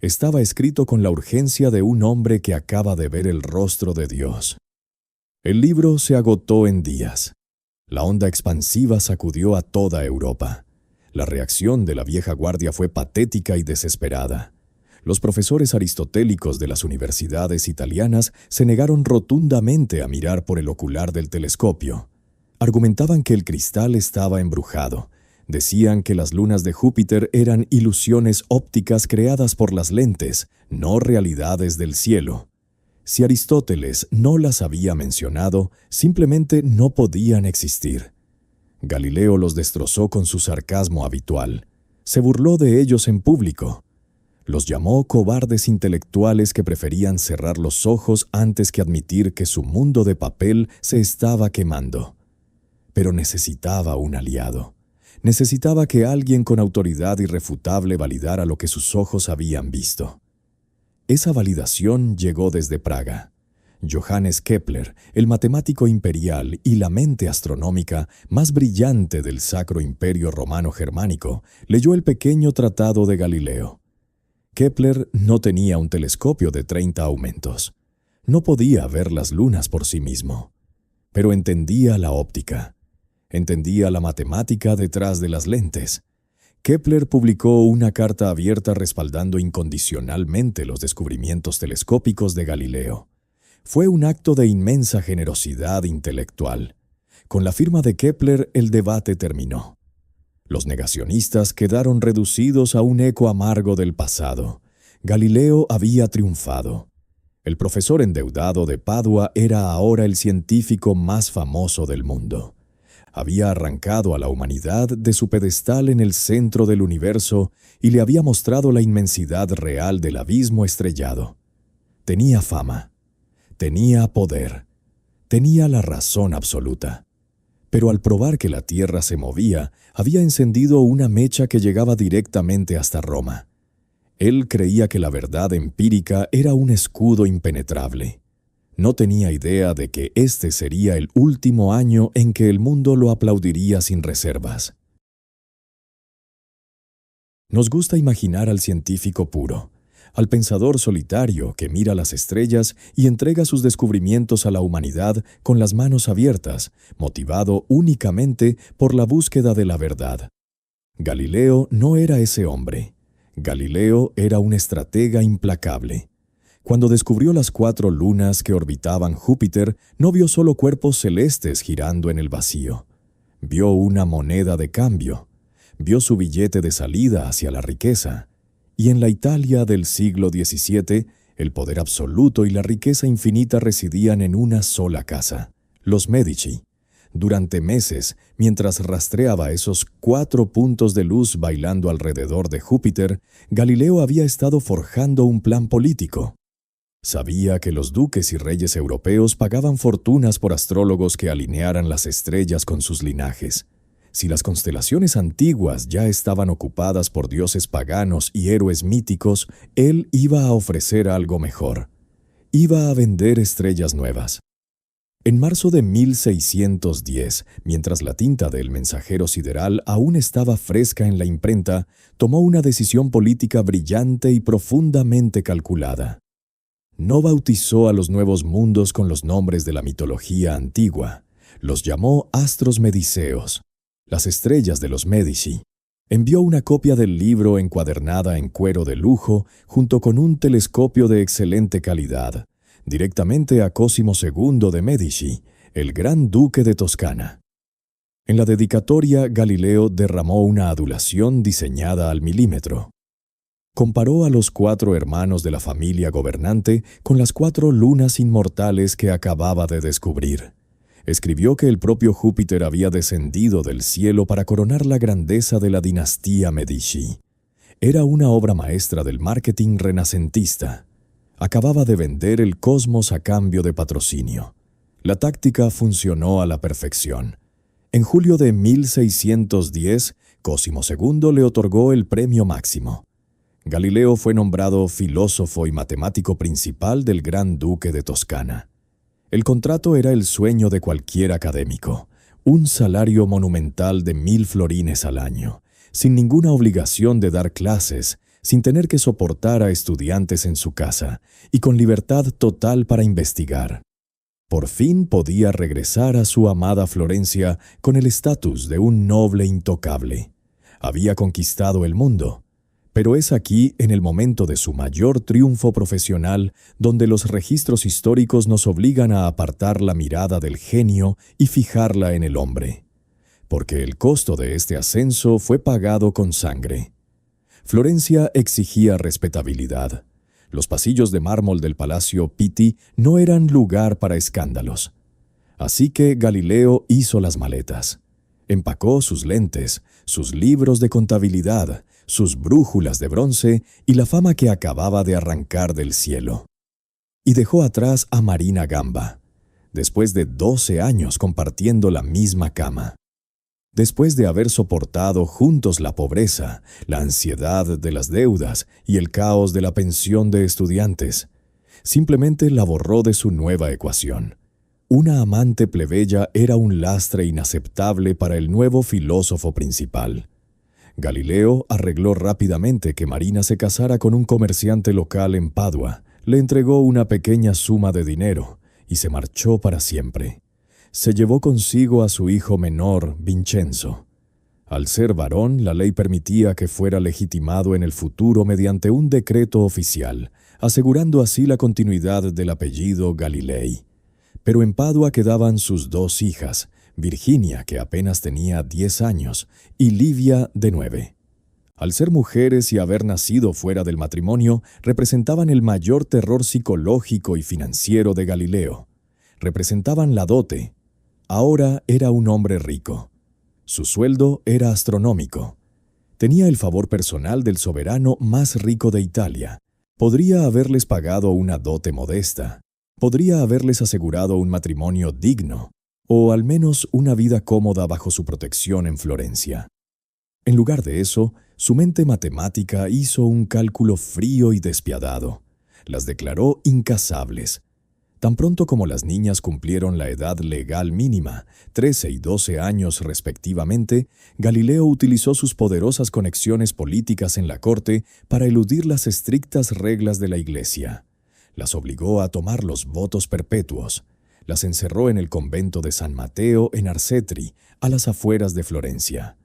Estaba escrito con la urgencia de un hombre que acaba de ver el rostro de Dios. El libro se agotó en días. La onda expansiva sacudió a toda Europa. La reacción de la vieja guardia fue patética y desesperada. Los profesores aristotélicos de las universidades italianas se negaron rotundamente a mirar por el ocular del telescopio. Argumentaban que el cristal estaba embrujado. Decían que las lunas de Júpiter eran ilusiones ópticas creadas por las lentes, no realidades del cielo. Si Aristóteles no las había mencionado, simplemente no podían existir. Galileo los destrozó con su sarcasmo habitual. Se burló de ellos en público. Los llamó cobardes intelectuales que preferían cerrar los ojos antes que admitir que su mundo de papel se estaba quemando. Pero necesitaba un aliado. Necesitaba que alguien con autoridad irrefutable validara lo que sus ojos habían visto. Esa validación llegó desde Praga. Johannes Kepler, el matemático imperial y la mente astronómica más brillante del Sacro Imperio Romano Germánico, leyó el pequeño tratado de Galileo. Kepler no tenía un telescopio de 30 aumentos. No podía ver las lunas por sí mismo. Pero entendía la óptica. Entendía la matemática detrás de las lentes. Kepler publicó una carta abierta respaldando incondicionalmente los descubrimientos telescópicos de Galileo. Fue un acto de inmensa generosidad intelectual. Con la firma de Kepler, el debate terminó. Los negacionistas quedaron reducidos a un eco amargo del pasado. Galileo había triunfado. El profesor endeudado de Padua era ahora el científico más famoso del mundo. Había arrancado a la humanidad de su pedestal en el centro del universo y le había mostrado la inmensidad real del abismo estrellado. Tenía fama, tenía poder, tenía la razón absoluta. Pero al probar que la Tierra se movía, había encendido una mecha que llegaba directamente hasta Roma. Él creía que la verdad empírica era un escudo impenetrable. No tenía idea de que este sería el último año en que el mundo lo aplaudiría sin reservas. Nos gusta imaginar al científico puro, al pensador solitario que mira las estrellas y entrega sus descubrimientos a la humanidad con las manos abiertas, motivado únicamente por la búsqueda de la verdad. Galileo no era ese hombre. Galileo era un estratega implacable. Cuando descubrió las 4 lunas que orbitaban Júpiter, no vio solo cuerpos celestes girando en el vacío. Vio una moneda de cambio. Vio su billete de salida hacia la riqueza. Y en la Italia del siglo XVII, el poder absoluto y la riqueza infinita residían en una sola casa, los Medici. Durante meses, mientras rastreaba esos 4 puntos de luz bailando alrededor de Júpiter, Galileo había estado forjando un plan político. Sabía que los duques y reyes europeos pagaban fortunas por astrólogos que alinearan las estrellas con sus linajes. Si las constelaciones antiguas ya estaban ocupadas por dioses paganos y héroes míticos, él iba a ofrecer algo mejor. Iba a vender estrellas nuevas. En marzo de 1610, mientras la tinta del mensajero sideral aún estaba fresca en la imprenta, tomó una decisión política brillante y profundamente calculada. No bautizó a los nuevos mundos con los nombres de la mitología antigua. Los llamó astros mediceos, las estrellas de los Medici. Envió una copia del libro encuadernada en cuero de lujo, junto con un telescopio de excelente calidad, directamente a Cosimo II de Medici, el gran duque de Toscana. En la dedicatoria, Galileo derramó una adulación diseñada al milímetro. Comparó a los 4 hermanos de la familia gobernante con las 4 lunas inmortales que acababa de descubrir. Escribió que el propio Júpiter había descendido del cielo para coronar la grandeza de la dinastía Medici. Era una obra maestra del marketing renacentista. Acababa de vender el cosmos a cambio de patrocinio. La táctica funcionó a la perfección. En julio de 1610, Cosimo II le otorgó el premio máximo. Galileo fue nombrado filósofo y matemático principal del Gran Duque de Toscana. El contrato era el sueño de cualquier académico, un salario monumental de 1000 florines al año, sin ninguna obligación de dar clases, sin tener que soportar a estudiantes en su casa y con libertad total para investigar. Por fin podía regresar a su amada Florencia con el estatus de un noble intocable. Había conquistado el mundo. Pero es aquí, en el momento de su mayor triunfo profesional, donde los registros históricos nos obligan a apartar la mirada del genio y fijarla en el hombre. Porque el costo de este ascenso fue pagado con sangre. Florencia exigía respetabilidad. Los pasillos de mármol del Palacio Pitti no eran lugar para escándalos. Así que Galileo hizo las maletas. Empacó sus lentes, sus libros de contabilidad, sus brújulas de bronce y la fama que acababa de arrancar del cielo. Y dejó atrás a Marina Gamba, después de 12 años compartiendo la misma cama. Después de haber soportado juntos la pobreza, la ansiedad de las deudas y el caos de la pensión de estudiantes, simplemente la borró de su nueva ecuación. Una amante plebeya era un lastre inaceptable para el nuevo filósofo principal. Galileo arregló rápidamente que Marina se casara con un comerciante local en Padua, le entregó una pequeña suma de dinero y se marchó para siempre. Se llevó consigo a su hijo menor, Vincenzo. Al ser varón, la ley permitía que fuera legitimado en el futuro mediante un decreto oficial, asegurando así la continuidad del apellido Galilei. Pero en Padua quedaban sus 2 hijas, Virginia, que apenas tenía 10 años, y Livia, de 9. Al ser mujeres y haber nacido fuera del matrimonio, representaban el mayor terror psicológico y financiero de Galileo. Representaban la dote, Ahora era un hombre rico. Su sueldo era astronómico. Tenía el favor personal del soberano más rico de Italia. Podría haberles pagado una dote modesta. Podría haberles asegurado un matrimonio digno, o al menos una vida cómoda bajo su protección en Florencia. En lugar de eso, su mente matemática hizo un cálculo frío y despiadado. Las declaró incasables. Tan pronto como las niñas cumplieron la edad legal mínima, 13 y 12 años respectivamente, Galileo utilizó sus poderosas conexiones políticas en la corte para eludir las estrictas reglas de la Iglesia. Las obligó a tomar los votos perpetuos. Las encerró en el convento de San Mateo en Arcetri, a las afueras de Florencia.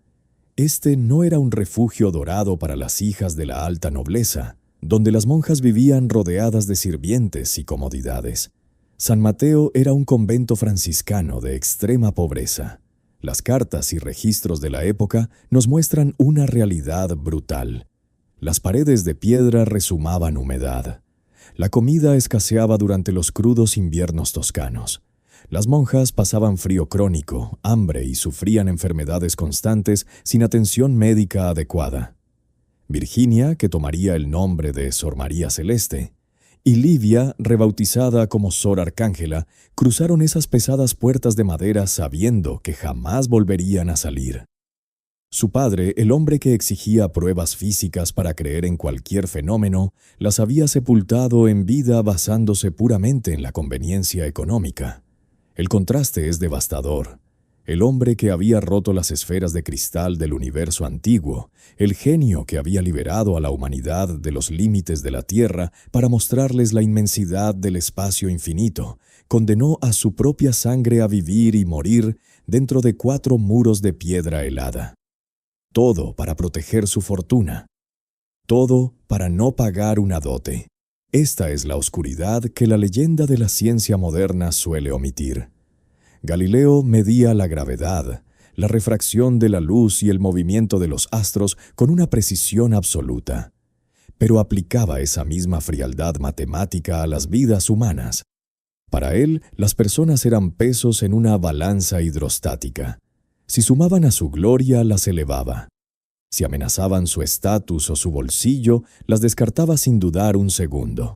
Este no era un refugio dorado para las hijas de la alta nobleza, donde las monjas vivían rodeadas de sirvientes y comodidades. San Mateo era un convento franciscano de extrema pobreza. Las cartas y registros de la época nos muestran una realidad brutal. Las paredes de piedra rezumaban humedad. La comida escaseaba durante los crudos inviernos toscanos. Las monjas pasaban frío crónico, hambre y sufrían enfermedades constantes sin atención médica adecuada. Virginia, que tomaría el nombre de Sor María Celeste, y Livia, rebautizada como Sor Arcángela, cruzaron esas pesadas puertas de madera sabiendo que jamás volverían a salir. Su padre, el hombre que exigía pruebas físicas para creer en cualquier fenómeno, las había sepultado en vida basándose puramente en la conveniencia económica. El contraste es devastador. El hombre que había roto las esferas de cristal del universo antiguo, el genio que había liberado a la humanidad de los límites de la Tierra para mostrarles la inmensidad del espacio infinito, condenó a su propia sangre a vivir y morir dentro de 4 muros de piedra helada. Todo para proteger su fortuna. Todo para no pagar una dote. Esta es la oscuridad que la leyenda de la ciencia moderna suele omitir. Galileo medía la gravedad, la refracción de la luz y el movimiento de los astros con una precisión absoluta, pero aplicaba esa misma frialdad matemática a las vidas humanas. Para él, las personas eran pesos en una balanza hidrostática. Si sumaban a su gloria, las elevaba. Si amenazaban su estatus o su bolsillo, las descartaba sin dudar un segundo.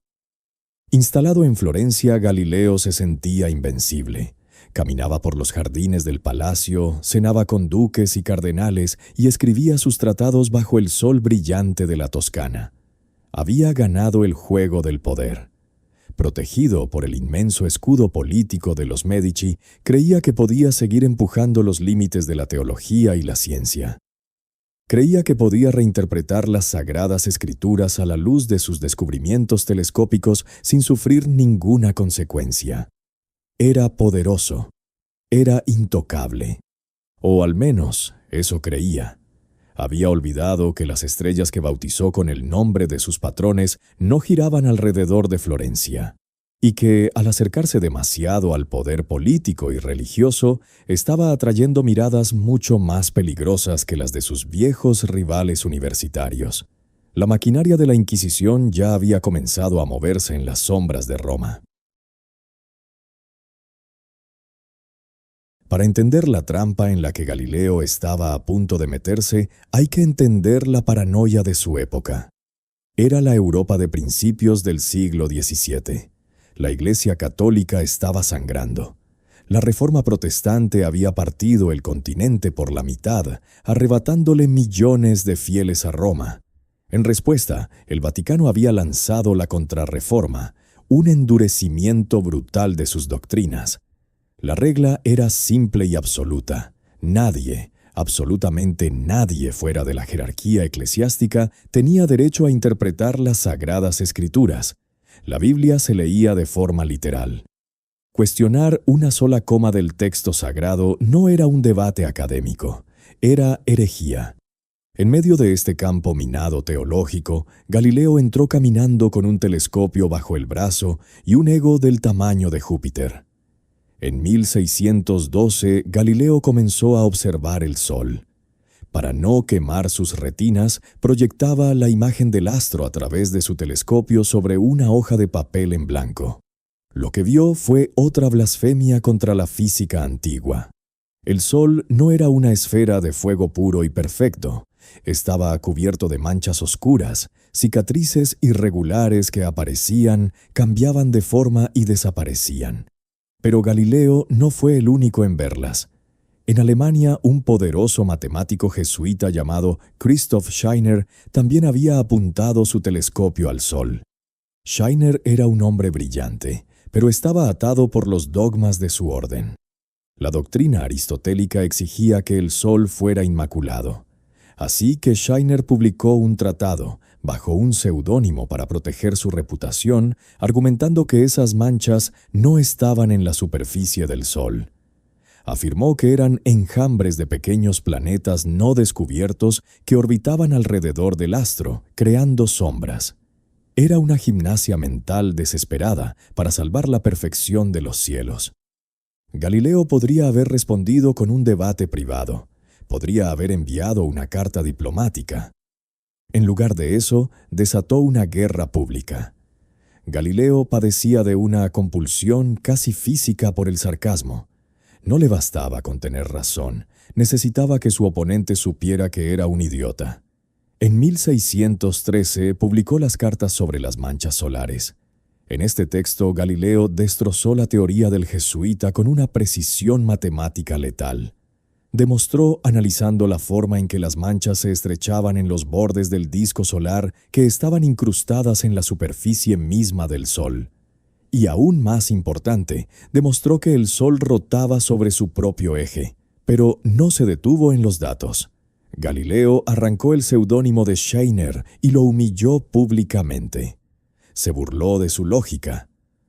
Instalado en Florencia, Galileo se sentía invencible. Caminaba por los jardines del palacio, cenaba con duques y cardenales y escribía sus tratados bajo el sol brillante de la Toscana. Había ganado el juego del poder. Protegido por el inmenso escudo político de los Medici, creía que podía seguir empujando los límites de la teología y la ciencia. Creía que podía reinterpretar las sagradas escrituras a la luz de sus descubrimientos telescópicos sin sufrir ninguna consecuencia. Era poderoso, era intocable, o al menos eso creía. Había olvidado que las estrellas que bautizó con el nombre de sus patrones no giraban alrededor de Florencia, y que, al acercarse demasiado al poder político y religioso, estaba atrayendo miradas mucho más peligrosas que las de sus viejos rivales universitarios. La maquinaria de la Inquisición ya había comenzado a moverse en las sombras de Roma. Para entender la trampa en la que Galileo estaba a punto de meterse, hay que entender la paranoia de su época. Era la Europa de principios del siglo XVII. La Iglesia católica estaba sangrando. La Reforma protestante había partido el continente por la mitad, arrebatándole millones de fieles a Roma. En respuesta, el Vaticano había lanzado la Contrarreforma, un endurecimiento brutal de sus doctrinas. La regla era simple y absoluta. Nadie, absolutamente nadie fuera de la jerarquía eclesiástica, tenía derecho a interpretar las Sagradas Escrituras. La Biblia se leía de forma literal. Cuestionar una sola coma del texto sagrado no era un debate académico, era herejía. En medio de este campo minado teológico, Galileo entró caminando con un telescopio bajo el brazo y un ego del tamaño de Júpiter. En 1612, Galileo comenzó a observar el Sol. Para no quemar sus retinas, proyectaba la imagen del astro a través de su telescopio sobre una hoja de papel en blanco. Lo que vio fue otra blasfemia contra la física antigua. El Sol no era una esfera de fuego puro y perfecto. Estaba cubierto de manchas oscuras, cicatrices irregulares que aparecían, cambiaban de forma y desaparecían. Pero Galileo no fue el único en verlas. En Alemania, un poderoso matemático jesuita llamado Christoph Scheiner también había apuntado su telescopio al Sol. Scheiner era un hombre brillante, pero estaba atado por los dogmas de su orden. La doctrina aristotélica exigía que el Sol fuera inmaculado. Así que Scheiner publicó un tratado, bajo un seudónimo para proteger su reputación, argumentando que esas manchas no estaban en la superficie del Sol. Afirmó que eran enjambres de pequeños planetas no descubiertos que orbitaban alrededor del astro, creando sombras. Era una gimnasia mental desesperada para salvar la perfección de los cielos. Galileo podría haber respondido con un debate privado. Podría haber enviado una carta diplomática. En lugar de eso, desató una guerra pública. Galileo padecía de una compulsión casi física por el sarcasmo. No le bastaba con tener razón, necesitaba que su oponente supiera que era un idiota. En 1613 publicó las cartas sobre las manchas solares. En este texto, Galileo destrozó la teoría del jesuita con una precisión matemática letal. Demostró, analizando la forma en que las manchas se estrechaban en los bordes del disco solar que estaban incrustadas en la superficie misma del Sol. Y aún más importante, demostró que el Sol rotaba sobre su propio eje, pero no se detuvo en los datos. Galileo arrancó el seudónimo de Scheiner y lo humilló públicamente. Se burló de su lógica.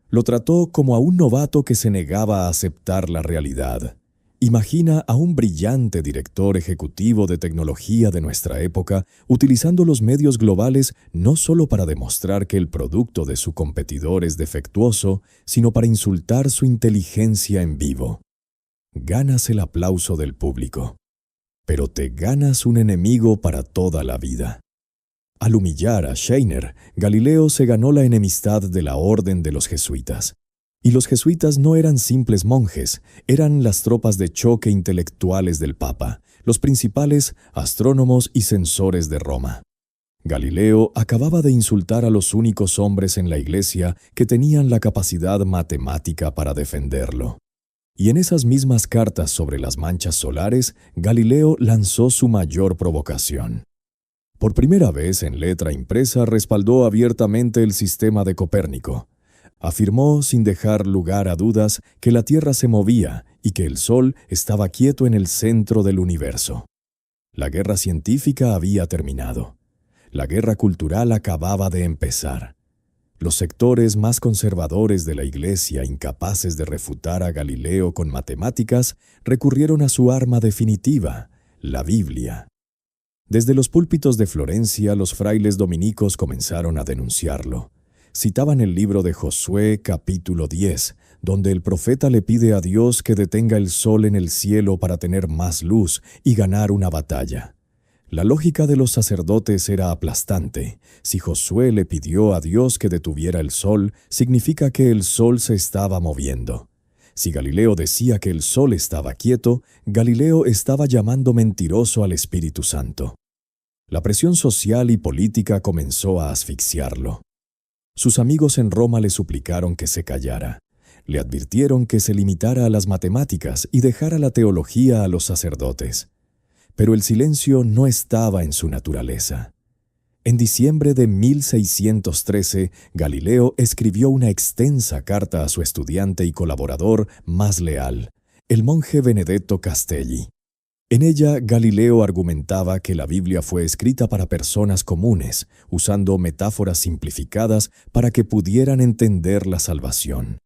Lo trató como a un novato que se negaba a aceptar la realidad. Imagina a un brillante director ejecutivo de tecnología de nuestra época utilizando los medios globales no solo para demostrar que el producto de su competidor es defectuoso, sino para insultar su inteligencia en vivo. Ganas el aplauso del público, pero te ganas un enemigo para toda la vida. Al humillar a Scheiner, Galileo se ganó la enemistad de la orden de los jesuitas. Y los jesuitas no eran simples monjes, eran las tropas de choque intelectuales del Papa, los principales astrónomos y censores de Roma. Galileo acababa de insultar a los únicos hombres en la Iglesia que tenían la capacidad matemática para defenderlo. Y en esas mismas cartas sobre las manchas solares, Galileo lanzó su mayor provocación. Por primera vez en letra impresa respaldó abiertamente el sistema de Copérnico. Afirmó sin dejar lugar a dudas que la Tierra se movía y que el Sol estaba quieto en el centro del universo. La guerra científica había terminado. La guerra cultural acababa de empezar. Los sectores más conservadores de la Iglesia, incapaces de refutar a Galileo con matemáticas, recurrieron a su arma definitiva, la Biblia. Desde los púlpitos de Florencia, los frailes dominicos comenzaron a denunciarlo. Citaban el libro de Josué, capítulo 10, donde el profeta le pide a Dios que detenga el sol en el cielo para tener más luz y ganar una batalla. La lógica de los sacerdotes era aplastante. Si Josué le pidió a Dios que detuviera el sol, significa que el sol se estaba moviendo. Si Galileo decía que el sol estaba quieto, Galileo estaba llamando mentiroso al Espíritu Santo. La presión social y política comenzó a asfixiarlo. Sus amigos en Roma le suplicaron que se callara. Le advirtieron que se limitara a las matemáticas y dejara la teología a los sacerdotes. Pero el silencio no estaba en su naturaleza. En diciembre de 1613, Galileo escribió una extensa carta a su estudiante y colaborador más leal, el monje Benedetto Castelli. En ella, Galileo argumentaba que la Biblia fue escrita para personas comunes, usando metáforas simplificadas para que pudieran entender la salvación.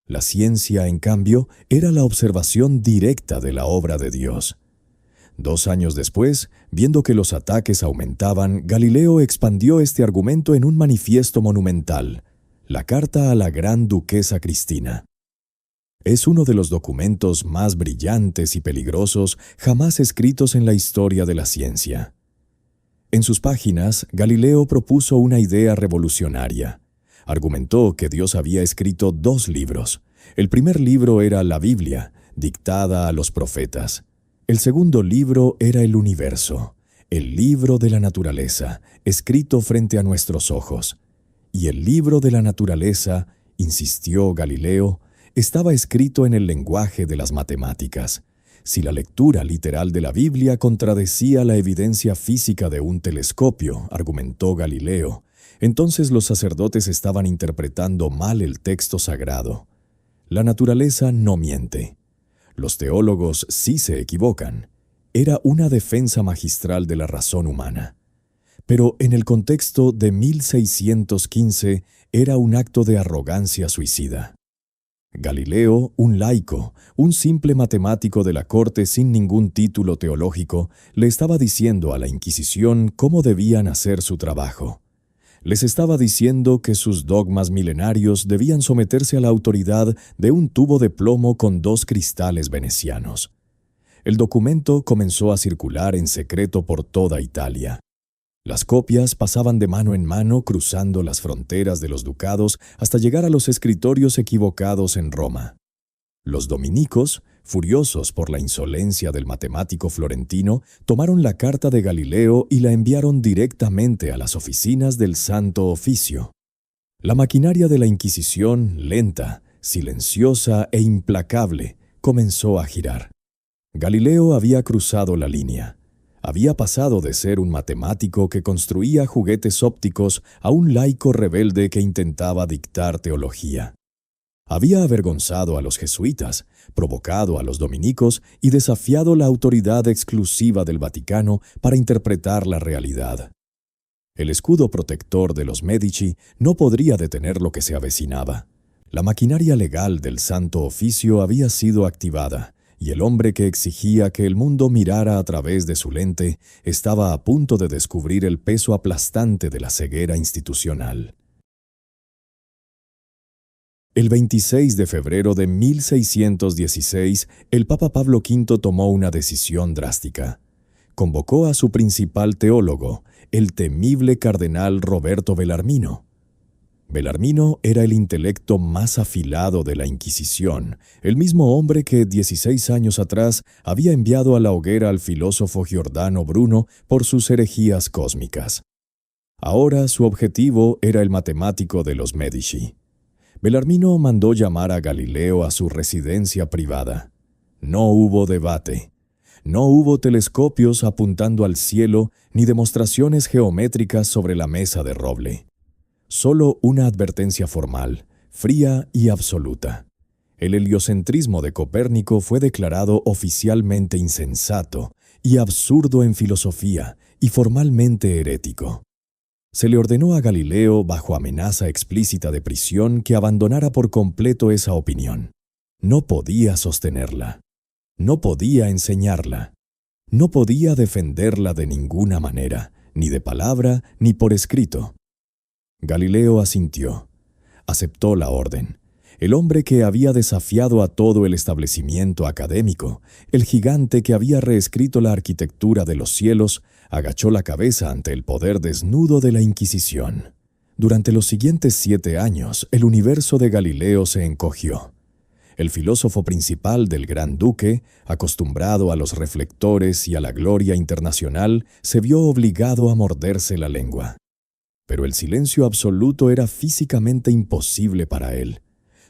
La ciencia, en cambio, era la observación directa de la obra de Dios. 2 años después, viendo que los ataques aumentaban, Galileo expandió este argumento en un manifiesto monumental, la Carta a la Gran Duquesa Cristina. Es uno de los documentos más brillantes y peligrosos jamás escritos en la historia de la ciencia. En sus páginas, Galileo propuso una idea revolucionaria. Argumentó que Dios había escrito 2 libros. El primer libro era la Biblia, dictada a los profetas. El segundo libro era el universo, el libro de la naturaleza, escrito frente a nuestros ojos. Y el libro de la naturaleza, insistió Galileo, estaba escrito en el lenguaje de las matemáticas. Si la lectura literal de la Biblia contradecía la evidencia física de un telescopio, argumentó Galileo, entonces los sacerdotes estaban interpretando mal el texto sagrado. La naturaleza no miente. Los teólogos sí se equivocan. Era una defensa magistral de la razón humana. Pero en el contexto de 1615 era un acto de arrogancia suicida. Galileo, un laico, un simple matemático de la corte sin ningún título teológico, le estaba diciendo a la Inquisición cómo debían hacer su trabajo. Les estaba diciendo que sus dogmas milenarios debían someterse a la autoridad de un tubo de plomo con 2 cristales venecianos. El documento comenzó a circular en secreto por toda Italia. Las copias pasaban de mano en mano cruzando las fronteras de los ducados hasta llegar a los escritorios equivocados en Roma. Los dominicos, furiosos por la insolencia del matemático florentino, tomaron la carta de Galileo y la enviaron directamente a las oficinas del Santo Oficio. La maquinaria de la Inquisición, lenta, silenciosa e implacable, comenzó a girar. Galileo había cruzado la línea. Había pasado de ser un matemático que construía juguetes ópticos a un laico rebelde que intentaba dictar teología. Había avergonzado a los jesuitas, provocado a los dominicos y desafiado la autoridad exclusiva del Vaticano para interpretar la realidad. El escudo protector de los Medici no podría detener lo que se avecinaba. La maquinaria legal del Santo Oficio había sido activada, y el hombre que exigía que el mundo mirara a través de su lente estaba a punto de descubrir el peso aplastante de la ceguera institucional. El 26 de febrero de 1616, el Papa Pablo V tomó una decisión drástica. Convocó a su principal teólogo, el temible cardenal Roberto Bellarmino. Bellarmino era el intelecto más afilado de la Inquisición, el mismo hombre que 16 años atrás había enviado a la hoguera al filósofo Giordano Bruno por sus herejías cósmicas. Ahora su objetivo era el matemático de los Medici. Bellarmino mandó llamar a Galileo a su residencia privada. No hubo debate. No hubo telescopios apuntando al cielo ni demostraciones geométricas sobre la mesa de roble. Solo una advertencia formal, fría y absoluta. El heliocentrismo de Copérnico fue declarado oficialmente insensato y absurdo en filosofía y formalmente herético. Se le ordenó a Galileo, bajo amenaza explícita de prisión, que abandonara por completo esa opinión. No podía sostenerla. No podía enseñarla. No podía defenderla de ninguna manera, ni de palabra ni por escrito. Galileo asintió. Aceptó la orden. El hombre que había desafiado a todo el establecimiento académico, el gigante que había reescrito la arquitectura de los cielos, agachó la cabeza ante el poder desnudo de la Inquisición. Durante los siguientes 7 años, el universo de Galileo se encogió. El filósofo principal del Gran Duque, acostumbrado a los reflectores y a la gloria internacional, se vio obligado a morderse la lengua. Pero el silencio absoluto era físicamente imposible para él.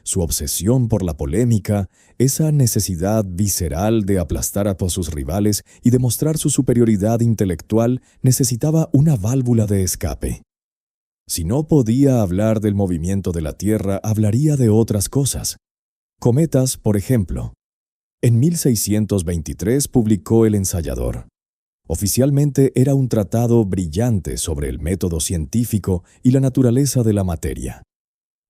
Su obsesión por la polémica, esa necesidad visceral de aplastar a todos sus rivales y demostrar su superioridad intelectual, necesitaba una válvula de escape. Si no podía hablar del movimiento de la Tierra, hablaría de otras cosas. Cometas, por ejemplo. En 1623 publicó El Ensayador. Oficialmente era un tratado brillante sobre el método científico y la naturaleza de la materia.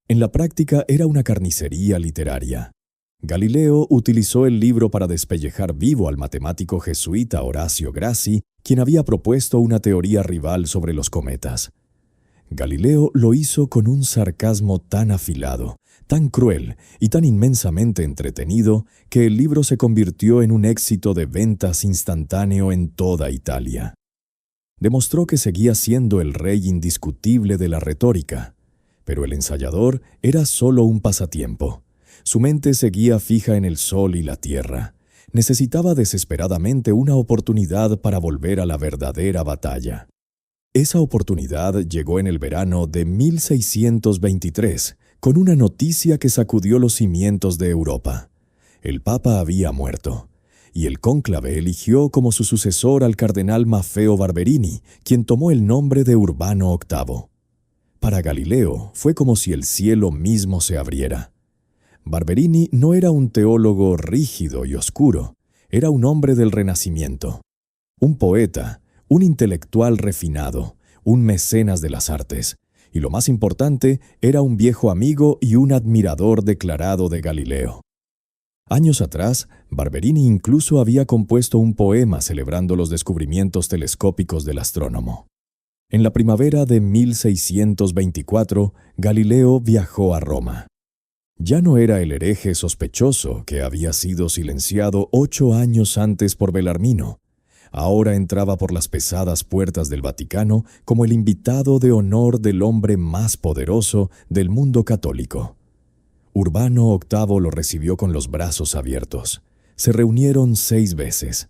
En la práctica era una carnicería literaria. Galileo utilizó el libro para despellejar vivo al matemático jesuita Horacio Grassi, quien había propuesto una teoría rival sobre los cometas. Galileo lo hizo con un sarcasmo tan afilado, tan cruel y tan inmensamente entretenido que el libro se convirtió en un éxito de ventas instantáneo en toda Italia. Demostró que seguía siendo el rey indiscutible de la retórica, Pero el ensayador era solo un pasatiempo. Su mente seguía fija en el sol y la tierra. Necesitaba desesperadamente una oportunidad para volver a la verdadera batalla. Esa oportunidad llegó en el verano de 1623, con una noticia que sacudió los cimientos de Europa. El Papa había muerto, y el cónclave eligió como su sucesor al cardenal Maffeo Barberini, quien tomó el nombre de Urbano VIII. Para Galileo fue como si el cielo mismo se abriera. Barberini no era un teólogo rígido y oscuro, era un hombre del Renacimiento, un poeta, un intelectual refinado, un mecenas de las artes, y lo más importante, era un viejo amigo y un admirador declarado de Galileo. Años atrás, Barberini incluso había compuesto un poema celebrando los descubrimientos telescópicos del astrónomo. En la primavera de 1624, Galileo viajó a Roma. Ya no era el hereje sospechoso que había sido silenciado 8 años antes por Belarmino. Ahora entraba por las pesadas puertas del Vaticano como el invitado de honor del hombre más poderoso del mundo católico. Urbano VIII lo recibió con los brazos abiertos. Se reunieron 6 veces.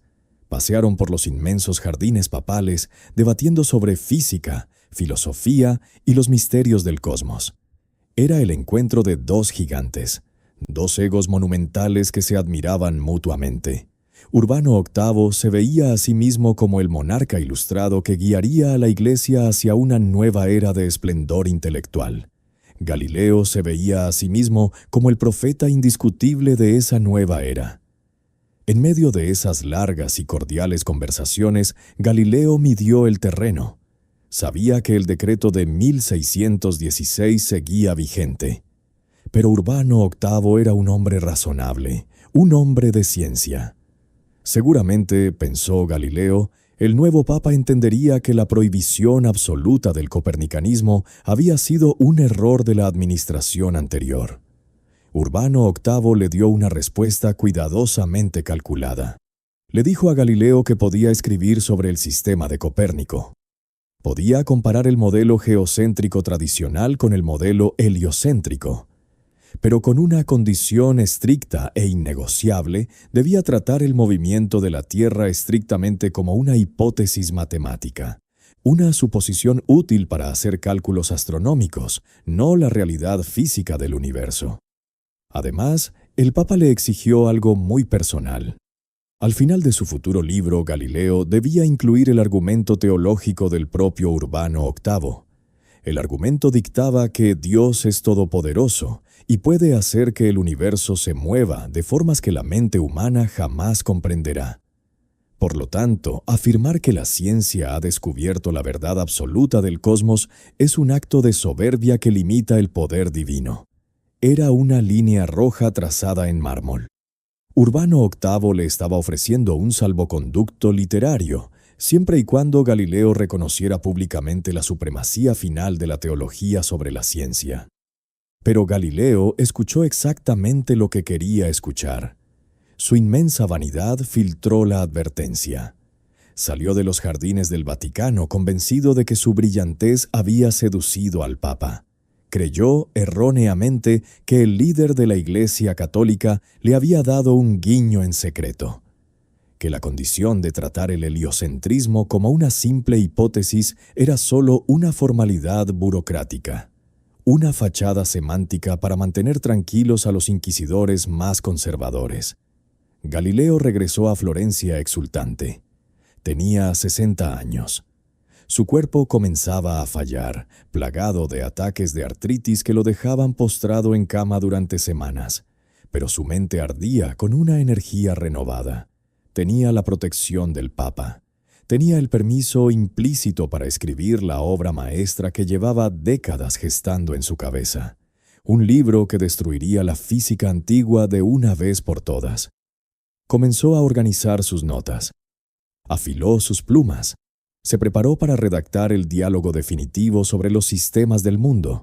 Pasearon por los inmensos jardines papales, debatiendo sobre física, filosofía y los misterios del cosmos. Era el encuentro de 2 gigantes, 2 egos monumentales que se admiraban mutuamente. Urbano VIII se veía a sí mismo como el monarca ilustrado que guiaría a la Iglesia hacia una nueva era de esplendor intelectual. Galileo se veía a sí mismo como el profeta indiscutible de esa nueva era. En medio de esas largas y cordiales conversaciones, Galileo midió el terreno. Sabía que el decreto de 1616 seguía vigente. Pero Urbano VIII era un hombre razonable, un hombre de ciencia. Seguramente, pensó Galileo, el nuevo papa entendería que la prohibición absoluta del copernicanismo había sido un error de la administración anterior. Urbano VIII le dio una respuesta cuidadosamente calculada. Le dijo a Galileo que podía escribir sobre el sistema de Copérnico. Podía comparar el modelo geocéntrico tradicional con el modelo heliocéntrico. Pero con una condición estricta e innegociable, debía tratar el movimiento de la Tierra estrictamente como una hipótesis matemática, una suposición útil para hacer cálculos astronómicos, no la realidad física del universo. Además, el Papa le exigió algo muy personal. Al final de su futuro libro, Galileo debía incluir el argumento teológico del propio Urbano VIII. El argumento dictaba que Dios es todopoderoso y puede hacer que el universo se mueva de formas que la mente humana jamás comprenderá. Por lo tanto, afirmar que la ciencia ha descubierto la verdad absoluta del cosmos es un acto de soberbia que limita el poder divino. Era una línea roja trazada en mármol. Urbano VIII le estaba ofreciendo un salvoconducto literario, siempre y cuando Galileo reconociera públicamente la supremacía final de la teología sobre la ciencia. Pero Galileo escuchó exactamente lo que quería escuchar. Su inmensa vanidad filtró la advertencia. Salió de los jardines del Vaticano convencido de que su brillantez había seducido al Papa. Creyó erróneamente que el líder de la Iglesia Católica le había dado un guiño en secreto, que la condición de tratar el heliocentrismo como una simple hipótesis era solo una formalidad burocrática, una fachada semántica para mantener tranquilos a los inquisidores más conservadores. Galileo regresó a Florencia exultante. Tenía 60 años. Su cuerpo comenzaba a fallar, plagado de ataques de artritis que lo dejaban postrado en cama durante semanas, pero su mente ardía con una energía renovada. Tenía la protección del Papa. Tenía el permiso implícito para escribir la obra maestra que llevaba décadas gestando en su cabeza. Un libro que destruiría la física antigua de una vez por todas. Comenzó a organizar sus notas. Afiló sus plumas. Se preparó para redactar el diálogo definitivo sobre los sistemas del mundo.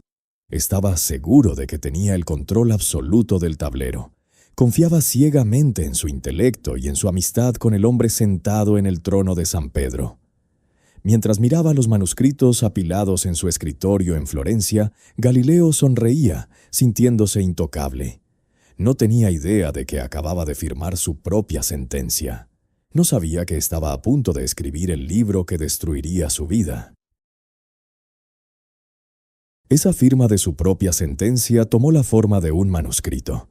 Estaba seguro de que tenía el control absoluto del tablero. Confiaba ciegamente en su intelecto y en su amistad con el hombre sentado en el trono de San Pedro. Mientras miraba los manuscritos apilados en su escritorio en Florencia, Galileo sonreía, sintiéndose intocable. No tenía idea de que acababa de firmar su propia sentencia. No sabía que estaba a punto de escribir el libro que destruiría su vida. Esa firma de su propia sentencia tomó la forma de un manuscrito.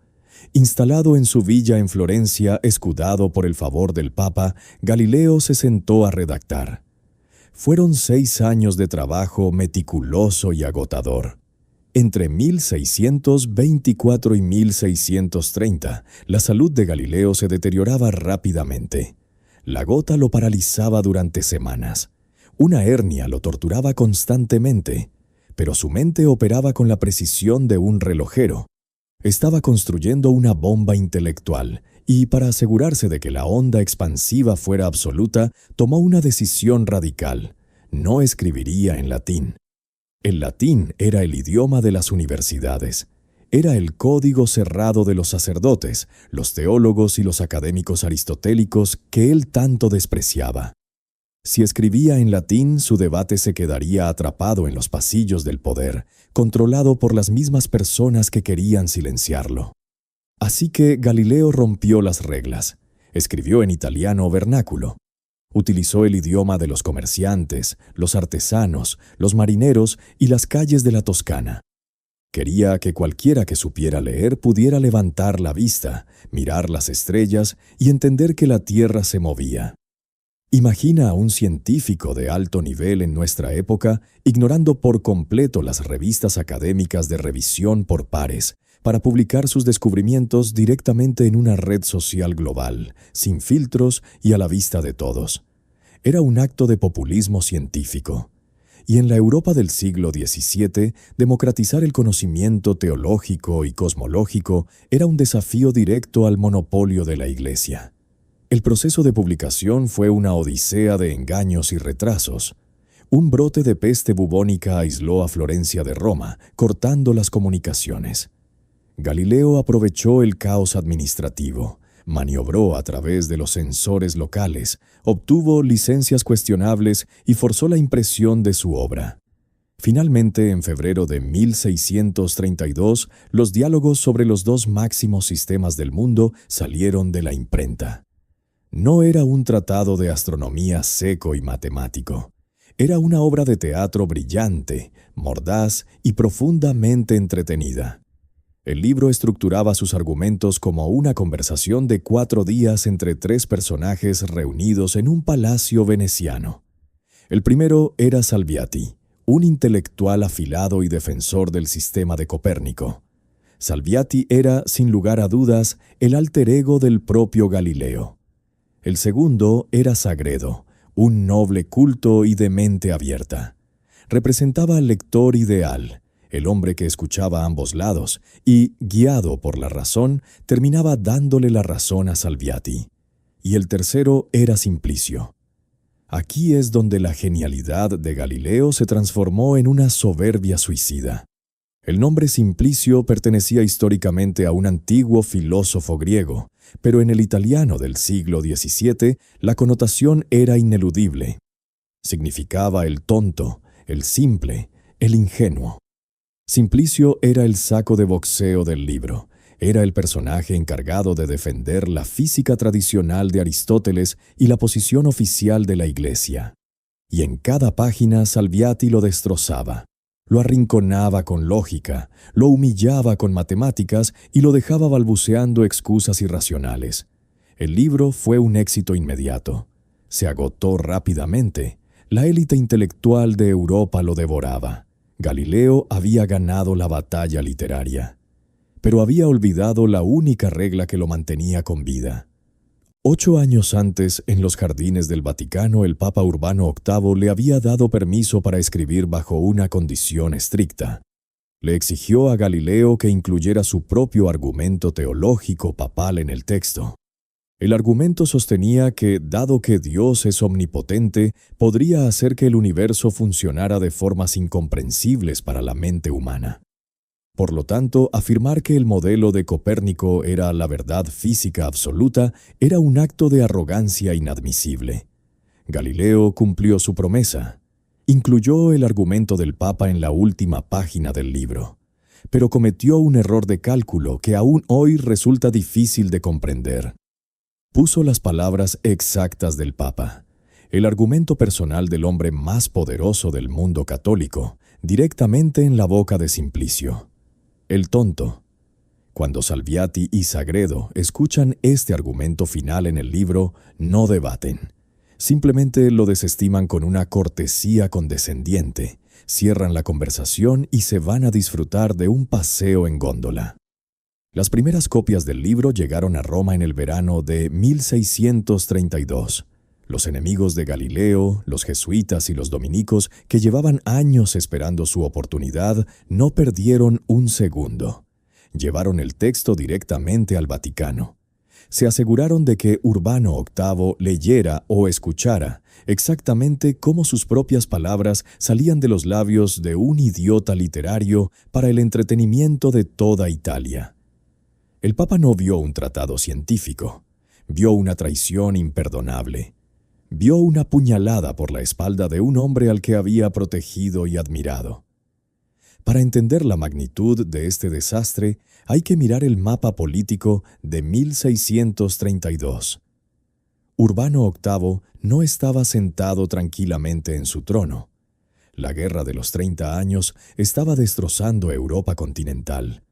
Instalado en su villa en Florencia, escudado por el favor del Papa, Galileo se sentó a redactar. Fueron 6 años de trabajo meticuloso y agotador. Entre 1624 y 1630, la salud de Galileo se deterioraba rápidamente. La gota lo paralizaba durante semanas. Una hernia lo torturaba constantemente, pero su mente operaba con la precisión de un relojero. Estaba construyendo una bomba intelectual y, para asegurarse de que la onda expansiva fuera absoluta, tomó una decisión radical. No escribiría en latín. El latín era el idioma de las universidades. Era el código cerrado de los sacerdotes, los teólogos y los académicos aristotélicos que él tanto despreciaba. Si escribía en latín, su debate se quedaría atrapado en los pasillos del poder, controlado por las mismas personas que querían silenciarlo. Así que Galileo rompió las reglas. Escribió en italiano vernáculo. Utilizó el idioma de los comerciantes, los artesanos, los marineros y las calles de la Toscana. Quería que cualquiera que supiera leer pudiera levantar la vista, mirar las estrellas y entender que la Tierra se movía. Imagina a un científico de alto nivel en nuestra época ignorando por completo las revistas académicas de revisión por pares para publicar sus descubrimientos directamente en una red social global, sin filtros y a la vista de todos. Era un acto de populismo científico. Y en la Europa del siglo XVII, democratizar el conocimiento teológico y cosmológico era un desafío directo al monopolio de la Iglesia. El proceso de publicación fue una odisea de engaños y retrasos. Un brote de peste bubónica aisló a Florencia de Roma, cortando las comunicaciones. Galileo aprovechó el caos administrativo, maniobró a través de los censores locales, obtuvo licencias cuestionables y forzó la impresión de su obra. Finalmente, en febrero de 1632, los diálogos sobre los 2 máximos sistemas del mundo salieron de la imprenta. No era un tratado de astronomía seco y matemático. Era una obra de teatro brillante, mordaz y profundamente entretenida. El libro estructuraba sus argumentos como una conversación de 4 días entre 3 personajes reunidos en un palacio veneciano. El primero era Salviati, un intelectual afilado y defensor del sistema de Copérnico. Salviati era, sin lugar a dudas, el alter ego del propio Galileo. El segundo era Sagredo, un noble culto y de mente abierta. Representaba al lector ideal, el hombre que escuchaba a ambos lados y, guiado por la razón, terminaba dándole la razón a Salviati. Y el tercero era Simplicio. Aquí es donde la genialidad de Galileo se transformó en una soberbia suicida. El nombre Simplicio pertenecía históricamente a un antiguo filósofo griego, pero en el italiano del siglo XVII la connotación era ineludible. Significaba el tonto, el simple, el ingenuo. Simplicio era el saco de boxeo del libro. Era el personaje encargado de defender la física tradicional de Aristóteles y la posición oficial de la Iglesia. Y en cada página Salviati lo destrozaba. Lo arrinconaba con lógica, lo humillaba con matemáticas y lo dejaba balbuceando excusas irracionales. El libro fue un éxito inmediato. Se agotó rápidamente. La élite intelectual de Europa lo devoraba. Galileo había ganado la batalla literaria, pero había olvidado la única regla que lo mantenía con vida. 8 años antes, en los jardines del Vaticano, el Papa Urbano VIII le había dado permiso para escribir bajo una condición estricta. Le exigió a Galileo que incluyera su propio argumento teológico papal en el texto. El argumento sostenía que, dado que Dios es omnipotente, podría hacer que el universo funcionara de formas incomprensibles para la mente humana. Por lo tanto, afirmar que el modelo de Copérnico era la verdad física absoluta era un acto de arrogancia inadmisible. Galileo cumplió su promesa. Incluyó el argumento del Papa en la última página del libro, pero cometió un error de cálculo que aún hoy resulta difícil de comprender. Puso las palabras exactas del Papa, el argumento personal del hombre más poderoso del mundo católico, directamente en la boca de Simplicio. El tonto. Cuando Salviati y Sagredo escuchan este argumento final en el libro, no debaten. Simplemente lo desestiman con una cortesía condescendiente, cierran la conversación y se van a disfrutar de un paseo en góndola. Las primeras copias del libro llegaron a Roma en el verano de 1632. Los enemigos de Galileo, los jesuitas y los dominicos, que llevaban años esperando su oportunidad, no perdieron un segundo. Llevaron el texto directamente al Vaticano. Se aseguraron de que Urbano VIII leyera o escuchara exactamente cómo sus propias palabras salían de los labios de un idiota literario para el entretenimiento de toda Italia. El Papa no vio un tratado científico, vio una traición imperdonable. Vio una puñalada por la espalda de un hombre al que había protegido y admirado. Para entender la magnitud de este desastre, hay que mirar el mapa político de 1632. Urbano VIII no estaba sentado tranquilamente en su trono. La Guerra de los 30 años estaba destrozando Europa continental.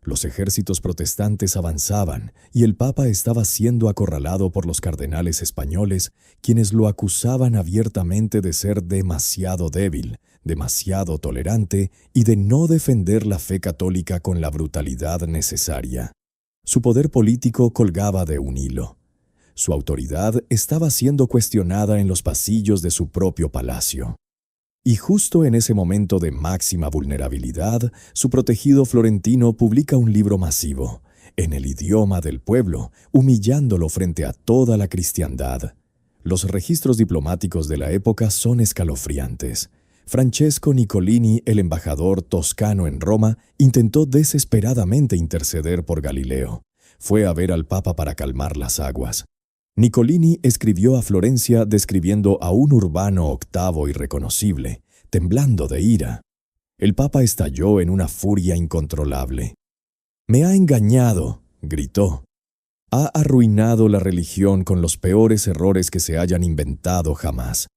Los ejércitos protestantes avanzaban y el Papa estaba siendo acorralado por los cardenales españoles, quienes lo acusaban abiertamente de ser demasiado débil, demasiado tolerante y de no defender la fe católica con la brutalidad necesaria. Su poder político colgaba de un hilo. Su autoridad estaba siendo cuestionada en los pasillos de su propio palacio. Y justo en ese momento de máxima vulnerabilidad, su protegido florentino publica un libro masivo, en el idioma del pueblo, humillándolo frente a toda la cristiandad. Los registros diplomáticos de la época son escalofriantes. Francesco Nicolini, el embajador toscano en Roma, intentó desesperadamente interceder por Galileo. Fue a ver al Papa para calmar las aguas. Nicolini escribió a Florencia describiendo a un Urbano VIII irreconocible, temblando de ira. El Papa estalló en una furia incontrolable. «Me ha engañado», gritó. «Ha arruinado la religión con los peores errores que se hayan inventado jamás».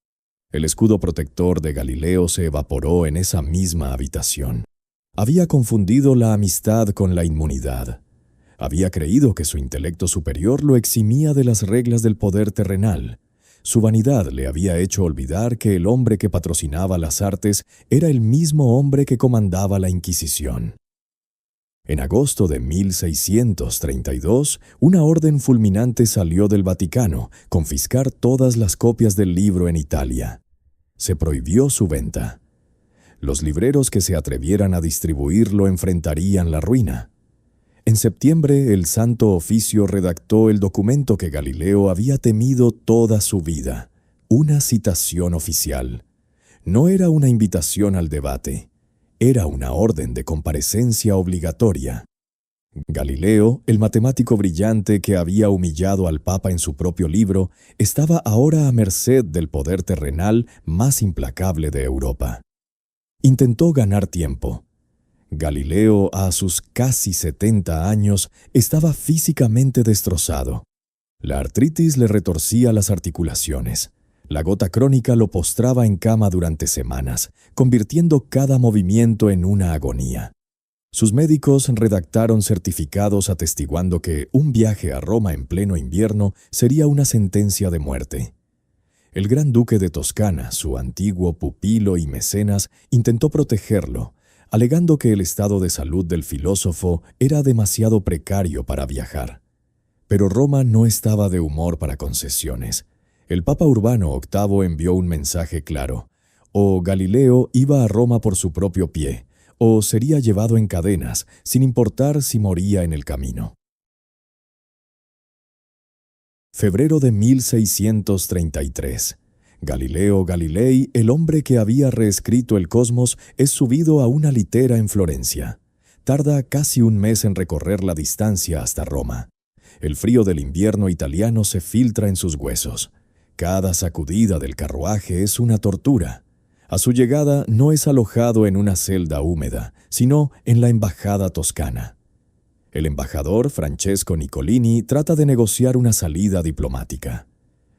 El escudo protector de Galileo se evaporó en esa misma habitación. Había confundido la amistad con la inmunidad. Había creído que su intelecto superior lo eximía de las reglas del poder terrenal. Su vanidad le había hecho olvidar que el hombre que patrocinaba las artes era el mismo hombre que comandaba la Inquisición. En agosto de 1632, una orden fulminante salió del Vaticano, confiscar todas las copias del libro en Italia. Se prohibió su venta. Los libreros que se atrevieran a distribuirlo enfrentarían la ruina. En septiembre, el Santo Oficio redactó el documento que Galileo había temido toda su vida, una citación oficial. No era una invitación al debate, era una orden de comparecencia obligatoria. Galileo, el matemático brillante que había humillado al Papa en su propio libro, estaba ahora a merced del poder terrenal más implacable de Europa. Intentó ganar tiempo. Galileo, a sus casi 70 años, estaba físicamente destrozado. La artritis le retorcía las articulaciones. La gota crónica lo postraba en cama durante semanas, convirtiendo cada movimiento en una agonía. Sus médicos redactaron certificados atestiguando que un viaje a Roma en pleno invierno sería una sentencia de muerte. El gran duque de Toscana, su antiguo pupilo y mecenas, intentó protegerlo, alegando que el estado de salud del filósofo era demasiado precario para viajar. Pero Roma no estaba de humor para concesiones. El Papa Urbano VIII envió un mensaje claro: o Galileo iba a Roma por su propio pie, o sería llevado en cadenas, sin importar si moría en el camino. Febrero de 1633. Galileo Galilei, el hombre que había reescrito el cosmos, es subido a una litera en Florencia. Tarda casi un mes en recorrer la distancia hasta Roma. El frío del invierno italiano se filtra en sus huesos. Cada sacudida del carruaje es una tortura. A su llegada no es alojado en una celda húmeda, sino en la embajada toscana. El embajador Francesco Nicolini trata de negociar una salida diplomática,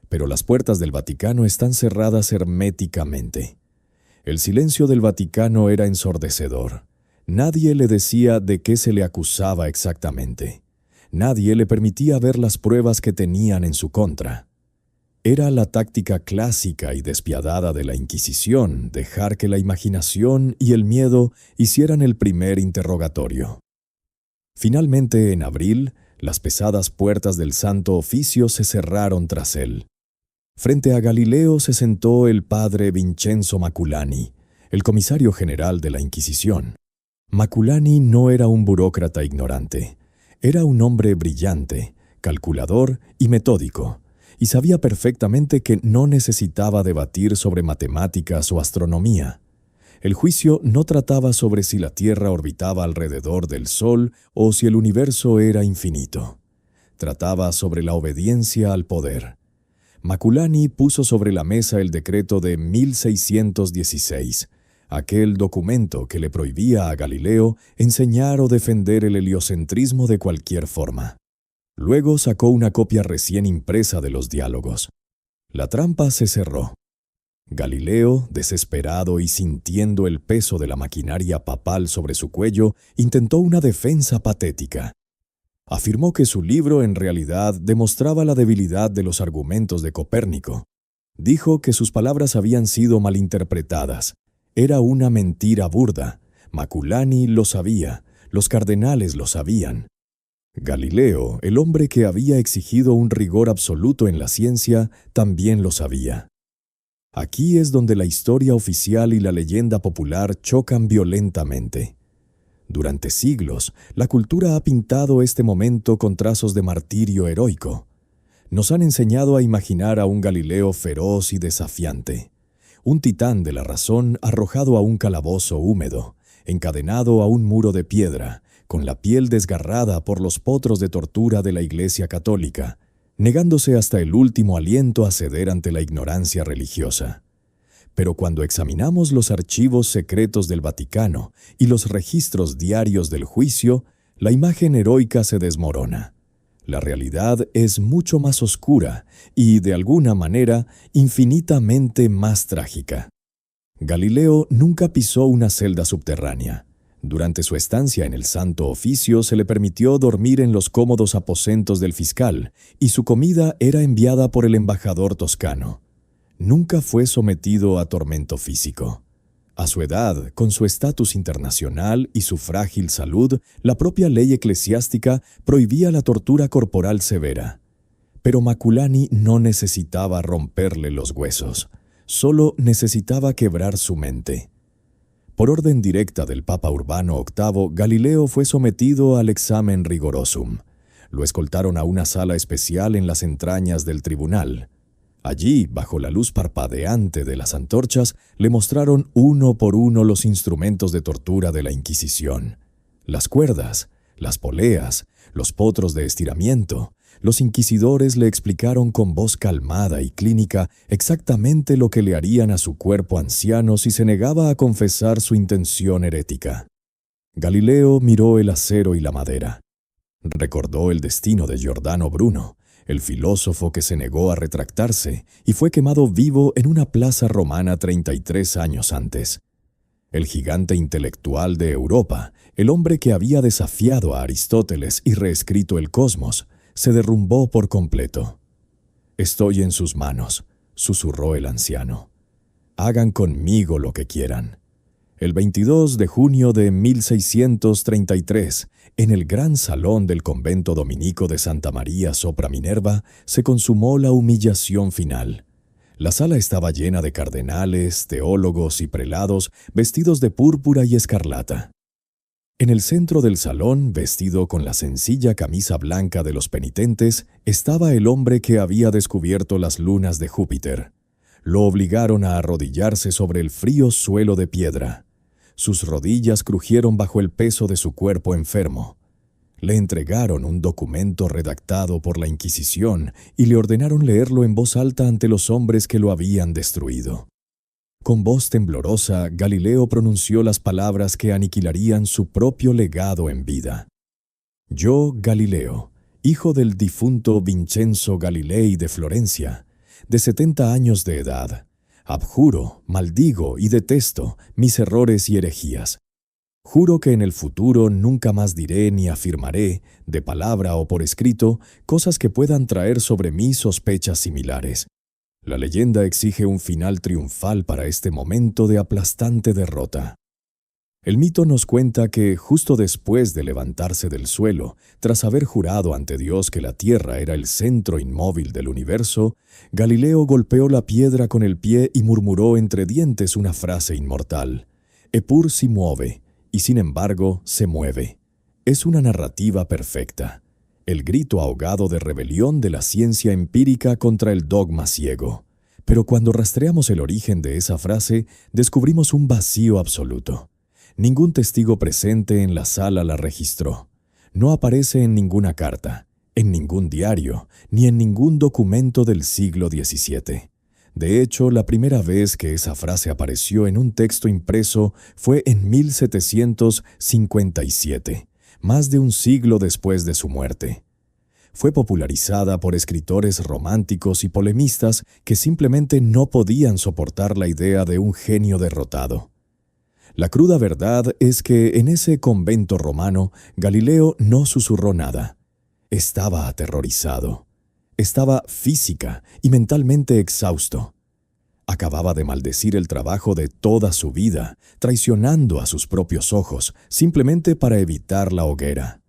pero las puertas del Vaticano están cerradas herméticamente. El silencio del Vaticano era ensordecedor. Nadie le decía de qué se le acusaba exactamente. Nadie le permitía ver las pruebas que tenían en su contra. Era la táctica clásica y despiadada de la Inquisición dejar que la imaginación y el miedo hicieran el primer interrogatorio. Finalmente, en abril, las pesadas puertas del Santo Oficio se cerraron tras él. Frente a Galileo se sentó el padre Vincenzo Maculani, el comisario general de la Inquisición. Maculani no era un burócrata ignorante. Era un hombre brillante, calculador y metódico, y sabía perfectamente que no necesitaba debatir sobre matemáticas o astronomía. El juicio no trataba sobre si la Tierra orbitaba alrededor del Sol o si el universo era infinito. Trataba sobre la obediencia al poder. Maculani puso sobre la mesa el decreto de 1616, aquel documento que le prohibía a Galileo enseñar o defender el heliocentrismo de cualquier forma. Luego sacó una copia recién impresa de los diálogos. La trampa se cerró. Galileo, desesperado y sintiendo el peso de la maquinaria papal sobre su cuello, intentó una defensa patética. Afirmó que su libro en realidad demostraba la debilidad de los argumentos de Copérnico. Dijo que sus palabras habían sido malinterpretadas. Era una mentira burda. Maculani lo sabía, los cardenales lo sabían. Galileo, el hombre que había exigido un rigor absoluto en la ciencia, también lo sabía. Aquí es donde la historia oficial y la leyenda popular chocan violentamente. Durante siglos, la cultura ha pintado este momento con trazos de martirio heroico. Nos han enseñado a imaginar a un Galileo feroz y desafiante, un titán de la razón arrojado a un calabozo húmedo, encadenado a un muro de piedra, con la piel desgarrada por los potros de tortura de la Iglesia Católica, negándose hasta el último aliento a ceder ante la ignorancia religiosa. Pero cuando examinamos los archivos secretos del Vaticano y los registros diarios del juicio, la imagen heroica se desmorona. La realidad es mucho más oscura y, de alguna manera, infinitamente más trágica. Galileo nunca pisó una celda subterránea. Durante su estancia en el Santo Oficio se le permitió dormir en los cómodos aposentos del fiscal y su comida era enviada por el embajador toscano. Nunca fue sometido a tormento físico. A su edad, con su estatus internacional y su frágil salud, la propia ley eclesiástica prohibía la tortura corporal severa. Pero Maculani no necesitaba romperle los huesos, solo necesitaba quebrar su mente. Por orden directa del Papa Urbano VIII, Galileo fue sometido al examen rigorosum. Lo escoltaron a una sala especial en las entrañas del tribunal. Allí, bajo la luz parpadeante de las antorchas, le mostraron uno por uno los instrumentos de tortura de la Inquisición. Las cuerdas, las poleas, los potros de estiramiento. Los inquisidores le explicaron con voz calmada y clínica exactamente lo que le harían a su cuerpo anciano si se negaba a confesar su intención herética. Galileo miró el acero y la madera. Recordó el destino de Giordano Bruno, el filósofo que se negó a retractarse y fue quemado vivo en una plaza romana 33 años antes. El gigante intelectual de Europa, el hombre que había desafiado a Aristóteles y reescrito el cosmos, se derrumbó por completo. «Estoy en sus manos», susurró el anciano. «Hagan conmigo lo que quieran». El 22 de junio de 1633, en el gran salón del convento dominico de Santa María sopra Minerva, se consumó la humillación final. La sala estaba llena de cardenales, teólogos y prelados vestidos de púrpura y escarlata. En el centro del salón, vestido con la sencilla camisa blanca de los penitentes, estaba el hombre que había descubierto las lunas de Júpiter. Lo obligaron a arrodillarse sobre el frío suelo de piedra. Sus rodillas crujieron bajo el peso de su cuerpo enfermo. Le entregaron un documento redactado por la Inquisición y le ordenaron leerlo en voz alta ante los hombres que lo habían destruido. Con voz temblorosa, Galileo pronunció las palabras que aniquilarían su propio legado en vida. Yo, Galileo, hijo del difunto Vincenzo Galilei de Florencia, de 70 años de edad, abjuro, maldigo y detesto mis errores y herejías. Juro que en el futuro nunca más diré ni afirmaré, de palabra o por escrito, cosas que puedan traer sobre mí sospechas similares. La leyenda exige un final triunfal para este momento de aplastante derrota. El mito nos cuenta que, justo después de levantarse del suelo, tras haber jurado ante Dios que la Tierra era el centro inmóvil del universo, Galileo golpeó la piedra con el pie y murmuró entre dientes una frase inmortal: «Eppur si muove», y sin embargo se mueve. Es una narrativa perfecta. El grito ahogado de rebelión de la ciencia empírica contra el dogma ciego. Pero cuando rastreamos el origen de esa frase, descubrimos un vacío absoluto. Ningún testigo presente en la sala la registró. No aparece en ninguna carta, en ningún diario, ni en ningún documento del siglo XVII. De hecho, la primera vez que esa frase apareció en un texto impreso fue en 1757, más de un siglo después de su muerte. Fue popularizada por escritores románticos y polemistas que simplemente no podían soportar la idea de un genio derrotado. La cruda verdad es que en ese convento romano, Galileo no susurró nada. Estaba aterrorizado. Estaba física y mentalmente exhausto. Acababa de maldecir el trabajo de toda su vida, traicionando a sus propios ojos, simplemente para evitar la hoguera.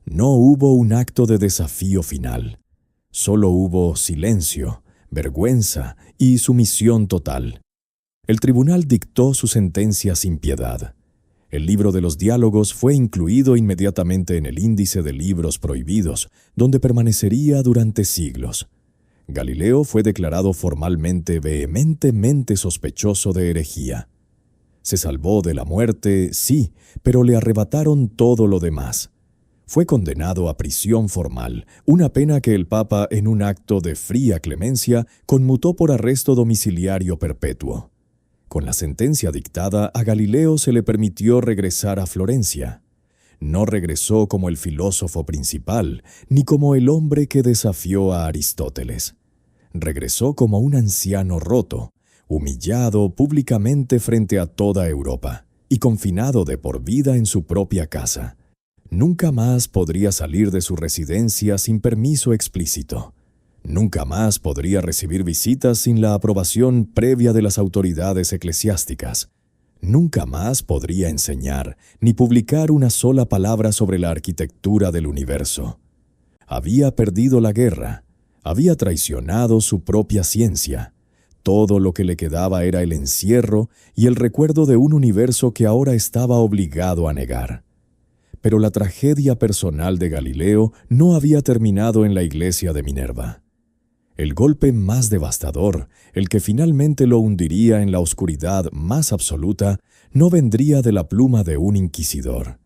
No hubo un acto de desafío final. Solo hubo silencio, vergüenza y sumisión total. El tribunal dictó su sentencia sin piedad. El libro de los diálogos fue incluido inmediatamente en el índice de libros prohibidos, donde permanecería durante siglos. Galileo fue declarado formalmente vehementemente sospechoso de herejía. Se salvó de la muerte, sí, pero le arrebataron todo lo demás. Fue condenado a prisión formal, una pena que el Papa, en un acto de fría clemencia, conmutó por arresto domiciliario perpetuo. Con la sentencia dictada, a Galileo se le permitió regresar a Florencia. No regresó como el filósofo principal, ni como el hombre que desafió a Aristóteles. Regresó como un anciano roto, humillado públicamente frente a toda Europa, y confinado de por vida en su propia casa. Nunca más podría salir de su residencia sin permiso explícito. Nunca más podría recibir visitas sin la aprobación previa de las autoridades eclesiásticas. Nunca más podría enseñar ni publicar una sola palabra sobre la arquitectura del universo. Había perdido la guerra, había traicionado su propia ciencia. Todo lo que le quedaba era el encierro y el recuerdo de un universo que ahora estaba obligado a negar. Pero la tragedia personal de Galileo no había terminado en la iglesia de Minerva. El golpe más devastador, el que finalmente lo hundiría en la oscuridad más absoluta, no vendría de la pluma de un inquisidor.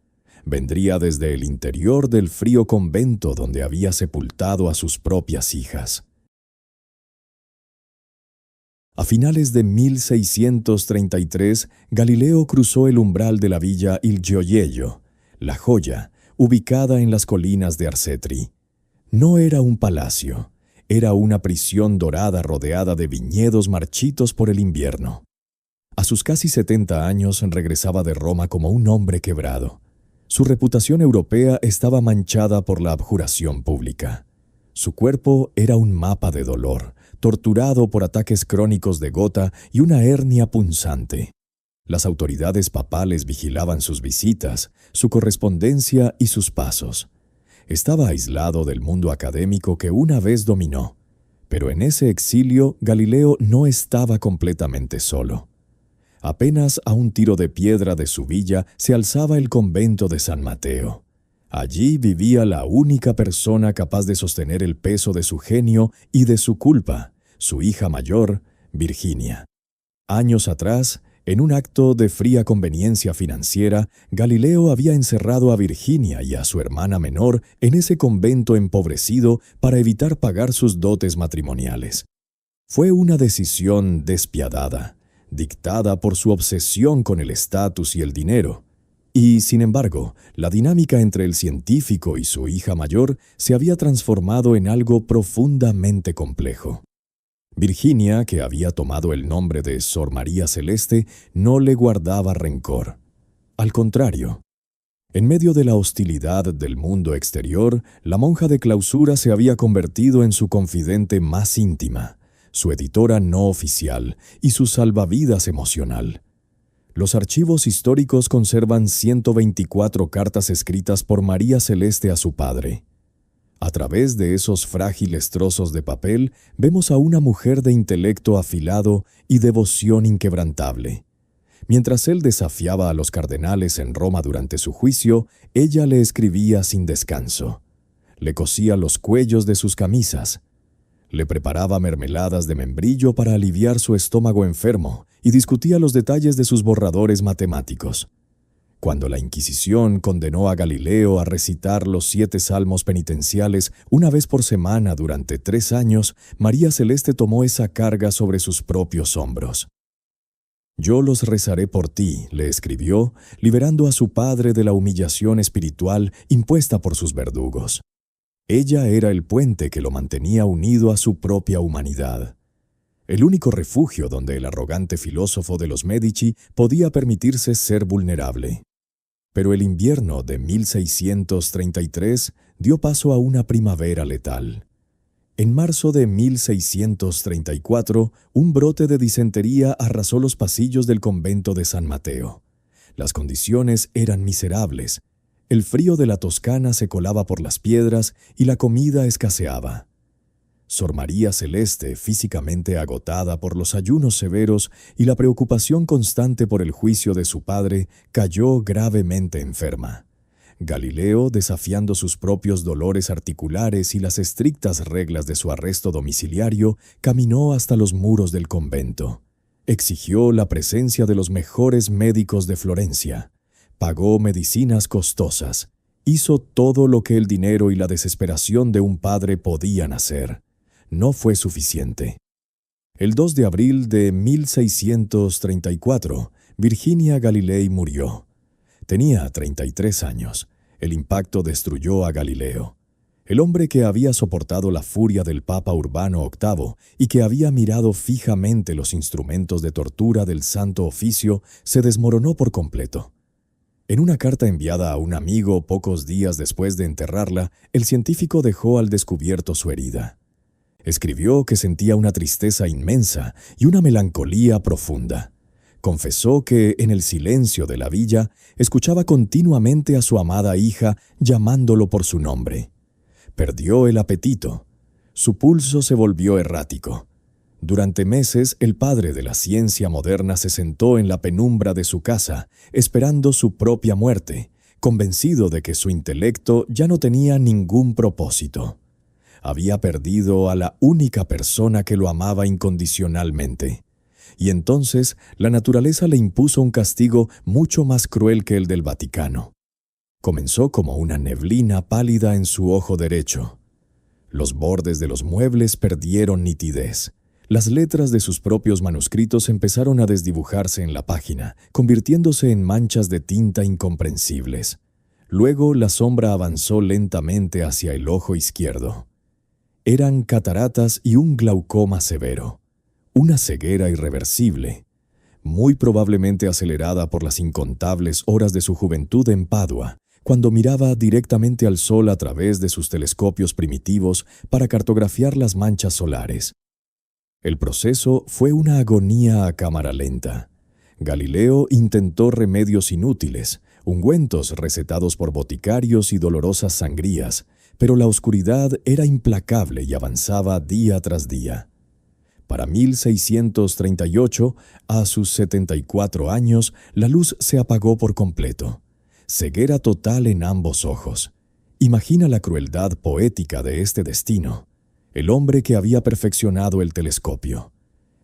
Vendría desde el interior del frío convento donde había sepultado a sus propias hijas. A finales de 1633, Galileo cruzó el umbral de la villa Il Gioiello, la joya, ubicada en las colinas de Arcetri. No era un palacio. Era una prisión dorada rodeada de viñedos marchitos por el invierno. A sus casi 70 años regresaba de Roma como un hombre quebrado. Su reputación europea estaba manchada por la abjuración pública. Su cuerpo era un mapa de dolor, torturado por ataques crónicos de gota y una hernia punzante. Las autoridades papales vigilaban sus visitas, su correspondencia y sus pasos. Estaba aislado del mundo académico que una vez dominó, pero en ese exilio Galileo no estaba completamente solo. Apenas a un tiro de piedra de su villa se alzaba el convento de San Mateo. Allí vivía la única persona capaz de sostener el peso de su genio y de su culpa, su hija mayor, Virginia. Años atrás, En un acto de fría conveniencia financiera, Galileo había encerrado a Virginia y a su hermana menor en ese convento empobrecido para evitar pagar sus dotes matrimoniales. Fue una decisión despiadada, dictada por su obsesión con el estatus y el dinero. Y, sin embargo, la dinámica entre el científico y su hija mayor se había transformado en algo profundamente complejo. Virginia, que había tomado el nombre de Sor María Celeste, no le guardaba rencor. Al contrario, en medio de la hostilidad del mundo exterior, la monja de clausura se había convertido en su confidente más íntima, su editora no oficial y su salvavidas emocional. Los archivos históricos conservan 124 cartas escritas por María Celeste a su padre. A través de esos frágiles trozos de papel vemos a una mujer de intelecto afilado y devoción inquebrantable. Mientras él desafiaba a los cardenales en Roma durante su juicio, ella le escribía sin descanso. Le cosía los cuellos de sus camisas. Le preparaba mermeladas de membrillo para aliviar su estómago enfermo y discutía los detalles de sus borradores matemáticos. Cuando la Inquisición condenó a Galileo a recitar los 7 salmos penitenciales una vez por semana durante 3 años, María Celeste tomó esa carga sobre sus propios hombros. «Yo los rezaré por ti», le escribió, liberando a su padre de la humillación espiritual impuesta por sus verdugos. Ella era el puente que lo mantenía unido a su propia humanidad. El único refugio donde el arrogante filósofo de los Medici podía permitirse ser vulnerable. Pero el invierno de 1633 dio paso a una primavera letal. En marzo de 1634, un brote de disentería arrasó los pasillos del convento de San Mateo. Las condiciones eran miserables. El frío de la Toscana se colaba por las piedras y la comida escaseaba. Sor María Celeste, físicamente agotada por los ayunos severos y la preocupación constante por el juicio de su padre, cayó gravemente enferma. Galileo, desafiando sus propios dolores articulares y las estrictas reglas de su arresto domiciliario, caminó hasta los muros del convento. Exigió la presencia de los mejores médicos de Florencia. Pagó medicinas costosas. Hizo todo lo que el dinero y la desesperación de un padre podían hacer. No fue suficiente. El 2 de abril de 1634, Virginia Galilei murió. Tenía 33 años. El impacto destruyó a Galileo. El hombre que había soportado la furia del Papa Urbano VIII y que había mirado fijamente los instrumentos de tortura del Santo Oficio se desmoronó por completo. En una carta enviada a un amigo pocos días después de enterrarla, el científico dejó al descubierto su herida. Escribió que sentía una tristeza inmensa y una melancolía profunda. Confesó que, en el silencio de la villa, escuchaba continuamente a su amada hija llamándolo por su nombre. Perdió el apetito. Su pulso se volvió errático. Durante meses, el padre de la ciencia moderna se sentó en la penumbra de su casa, esperando su propia muerte, convencido de que su intelecto ya no tenía ningún propósito. Había perdido a la única persona que lo amaba incondicionalmente. Y entonces la naturaleza le impuso un castigo mucho más cruel que el del Vaticano. Comenzó como una neblina pálida en su ojo derecho. Los bordes de los muebles perdieron nitidez. Las letras de sus propios manuscritos empezaron a desdibujarse en la página, convirtiéndose en manchas de tinta incomprensibles. Luego la sombra avanzó lentamente hacia el ojo izquierdo. Eran cataratas y un glaucoma severo, una ceguera irreversible, muy probablemente acelerada por las incontables horas de su juventud en Padua, cuando miraba directamente al sol a través de sus telescopios primitivos para cartografiar las manchas solares. El proceso fue una agonía a cámara lenta. Galileo intentó remedios inútiles, ungüentos recetados por boticarios y dolorosas sangrías, pero la oscuridad era implacable y avanzaba día tras día. Para 1638, a sus 74 años, la luz se apagó por completo. Ceguera total en ambos ojos. Imagina la crueldad poética de este destino. El hombre que había perfeccionado el telescopio.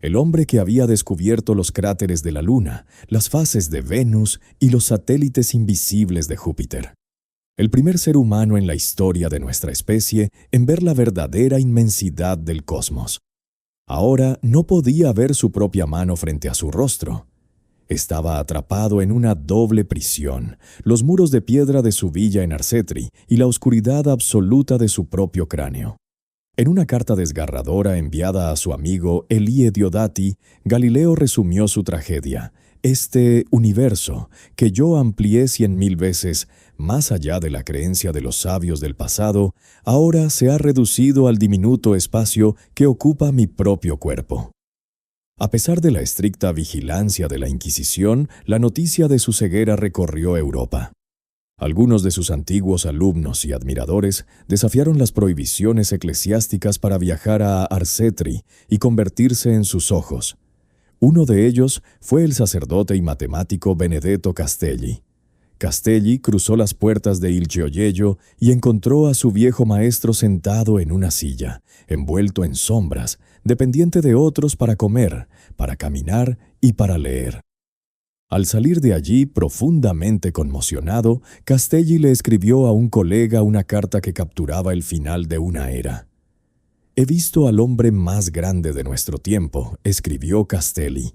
el hombre que había descubierto los cráteres de la Luna, las fases de Venus y los satélites invisibles de Júpiter. El primer ser humano en la historia de nuestra especie en ver la verdadera inmensidad del cosmos. Ahora no podía ver su propia mano frente a su rostro. Estaba atrapado en una doble prisión, los muros de piedra de su villa en Arcetri y la oscuridad absoluta de su propio cráneo. En una carta desgarradora enviada a su amigo Elie Diodati, Galileo resumió su tragedia. Este universo, que yo amplié 100.000 veces, más allá de la creencia de los sabios del pasado, ahora se ha reducido al diminuto espacio que ocupa mi propio cuerpo. A pesar de la estricta vigilancia de la Inquisición, la noticia de su ceguera recorrió Europa. Algunos de sus antiguos alumnos y admiradores desafiaron las prohibiciones eclesiásticas para viajar a Arcetri y convertirse en sus ojos. Uno de ellos fue el sacerdote y matemático Benedetto Castelli. Castelli cruzó las puertas de Il Gioiello y encontró a su viejo maestro sentado en una silla, envuelto en sombras, dependiente de otros para comer, para caminar y para leer. Al salir de allí, profundamente conmocionado, Castelli le escribió a un colega una carta que capturaba el final de una era. «He visto al hombre más grande de nuestro tiempo», escribió Castelli.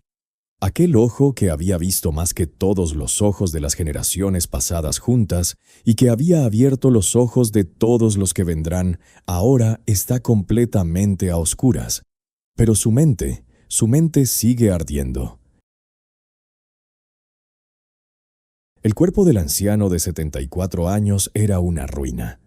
Aquel ojo que había visto más que todos los ojos de las generaciones pasadas juntas y que había abierto los ojos de todos los que vendrán, ahora está completamente a oscuras. Pero su mente sigue ardiendo. El cuerpo del anciano de 74 años era una ruina.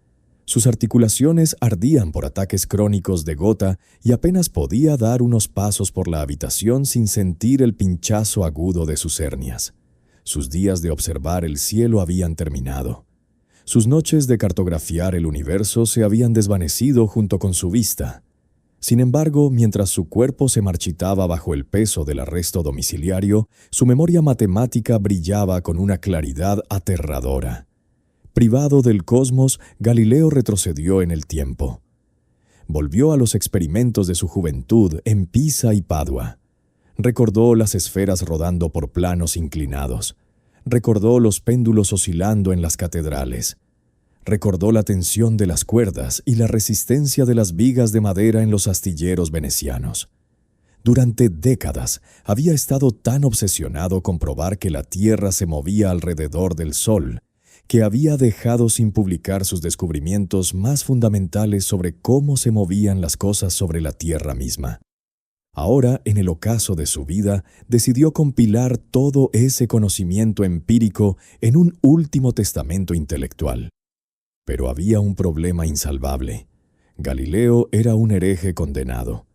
Sus articulaciones ardían por ataques crónicos de gota y apenas podía dar unos pasos por la habitación sin sentir el pinchazo agudo de sus hernias. Sus días de observar el cielo habían terminado. Sus noches de cartografiar el universo se habían desvanecido junto con su vista. Sin embargo, mientras su cuerpo se marchitaba bajo el peso del arresto domiciliario, su memoria matemática brillaba con una claridad aterradora. Privado del cosmos, Galileo retrocedió en el tiempo. Volvió a los experimentos de su juventud en Pisa y Padua. Recordó las esferas rodando por planos inclinados. Recordó los péndulos oscilando en las catedrales. Recordó la tensión de las cuerdas y la resistencia de las vigas de madera en los astilleros venecianos. Durante décadas había estado tan obsesionado con probar que la Tierra se movía alrededor del Sol, que había dejado sin publicar sus descubrimientos más fundamentales sobre cómo se movían las cosas sobre la Tierra misma. Ahora, en el ocaso de su vida, decidió compilar todo ese conocimiento empírico en un último testamento intelectual. Pero había un problema insalvable. Galileo era un hereje condenado.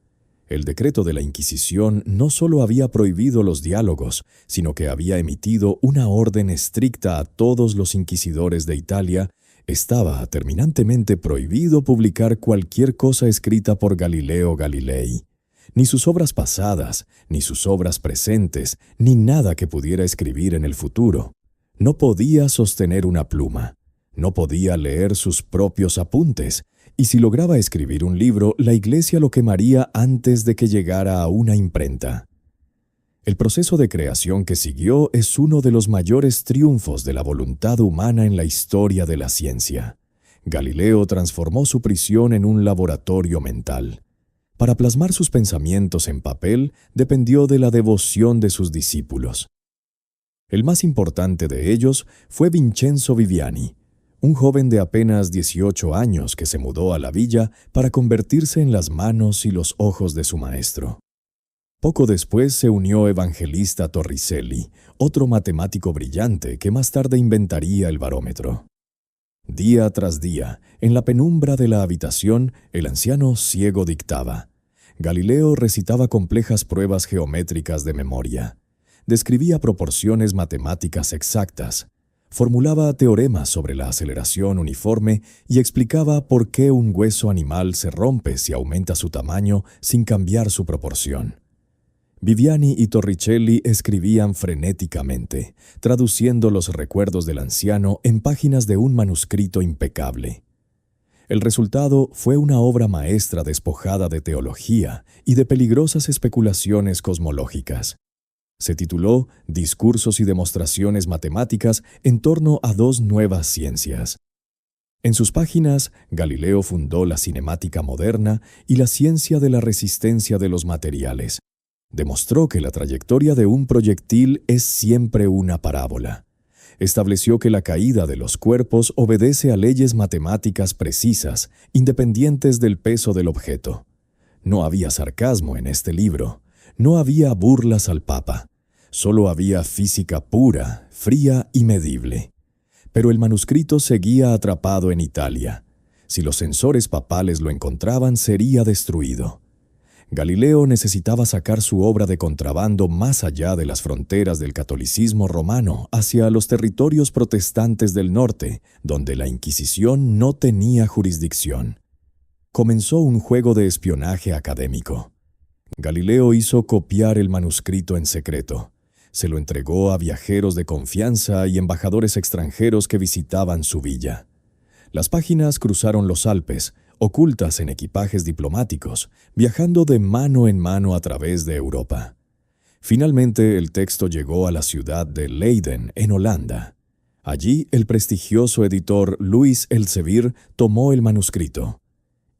El decreto de la Inquisición no solo había prohibido los diálogos, sino que había emitido una orden estricta a todos los inquisidores de Italia. Estaba terminantemente prohibido publicar cualquier cosa escrita por Galileo Galilei. Ni sus obras pasadas, ni sus obras presentes, ni nada que pudiera escribir en el futuro. No podía sostener una pluma. No podía leer sus propios apuntes, y si lograba escribir un libro, la Iglesia lo quemaría antes de que llegara a una imprenta. El proceso de creación que siguió es uno de los mayores triunfos de la voluntad humana en la historia de la ciencia. Galileo transformó su prisión en un laboratorio mental. Para plasmar sus pensamientos en papel, dependió de la devoción de sus discípulos. El más importante de ellos fue Vincenzo Viviani, un joven de apenas 18 años que se mudó a la villa para convertirse en las manos y los ojos de su maestro. Poco después se unió Evangelista Torricelli, otro matemático brillante que más tarde inventaría el barómetro. Día tras día, en la penumbra de la habitación, el anciano ciego dictaba. Galileo recitaba complejas pruebas geométricas de memoria. Describía proporciones matemáticas exactas. Formulaba teoremas sobre la aceleración uniforme y explicaba por qué un hueso animal se rompe si aumenta su tamaño sin cambiar su proporción. Viviani y Torricelli escribían frenéticamente, traduciendo los recuerdos del anciano en páginas de un manuscrito impecable. El resultado fue una obra maestra despojada de teología y de peligrosas especulaciones cosmológicas. Se tituló Discursos y demostraciones matemáticas en torno a dos nuevas ciencias. En sus páginas, Galileo fundó la cinemática moderna y la ciencia de la resistencia de los materiales. Demostró que la trayectoria de un proyectil es siempre una parábola. Estableció que la caída de los cuerpos obedece a leyes matemáticas precisas, independientes del peso del objeto. No había sarcasmo en este libro, no había burlas al Papa, solo había física pura, fría y medible. Pero el manuscrito seguía atrapado en Italia. Si los censores papales lo encontraban, sería destruido. Galileo necesitaba sacar su obra de contrabando más allá de las fronteras del catolicismo romano, hacia los territorios protestantes del norte, donde la Inquisición no tenía jurisdicción. Comenzó un juego de espionaje académico. Galileo hizo copiar el manuscrito en secreto. Se lo entregó a viajeros de confianza y embajadores extranjeros que visitaban su villa. Las páginas cruzaron los Alpes, ocultas en equipajes diplomáticos, viajando de mano en mano a través de Europa. Finalmente, el texto llegó a la ciudad de Leiden, en Holanda. Allí, el prestigioso editor Louis Elsevier tomó el manuscrito.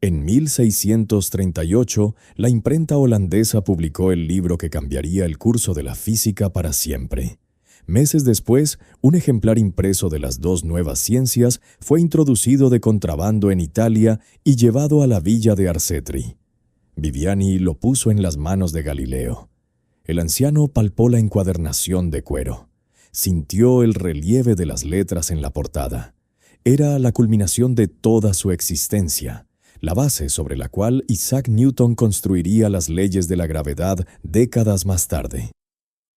En 1638, la imprenta holandesa publicó el libro que cambiaría el curso de la física para siempre. Meses después, un ejemplar impreso de las dos nuevas ciencias fue introducido de contrabando en Italia y llevado a la villa de Arcetri. Viviani lo puso en las manos de Galileo. El anciano palpó la encuadernación de cuero. Sintió el relieve de las letras en la portada. Era la culminación de toda su existencia, la base sobre la cual Isaac Newton construiría las leyes de la gravedad décadas más tarde.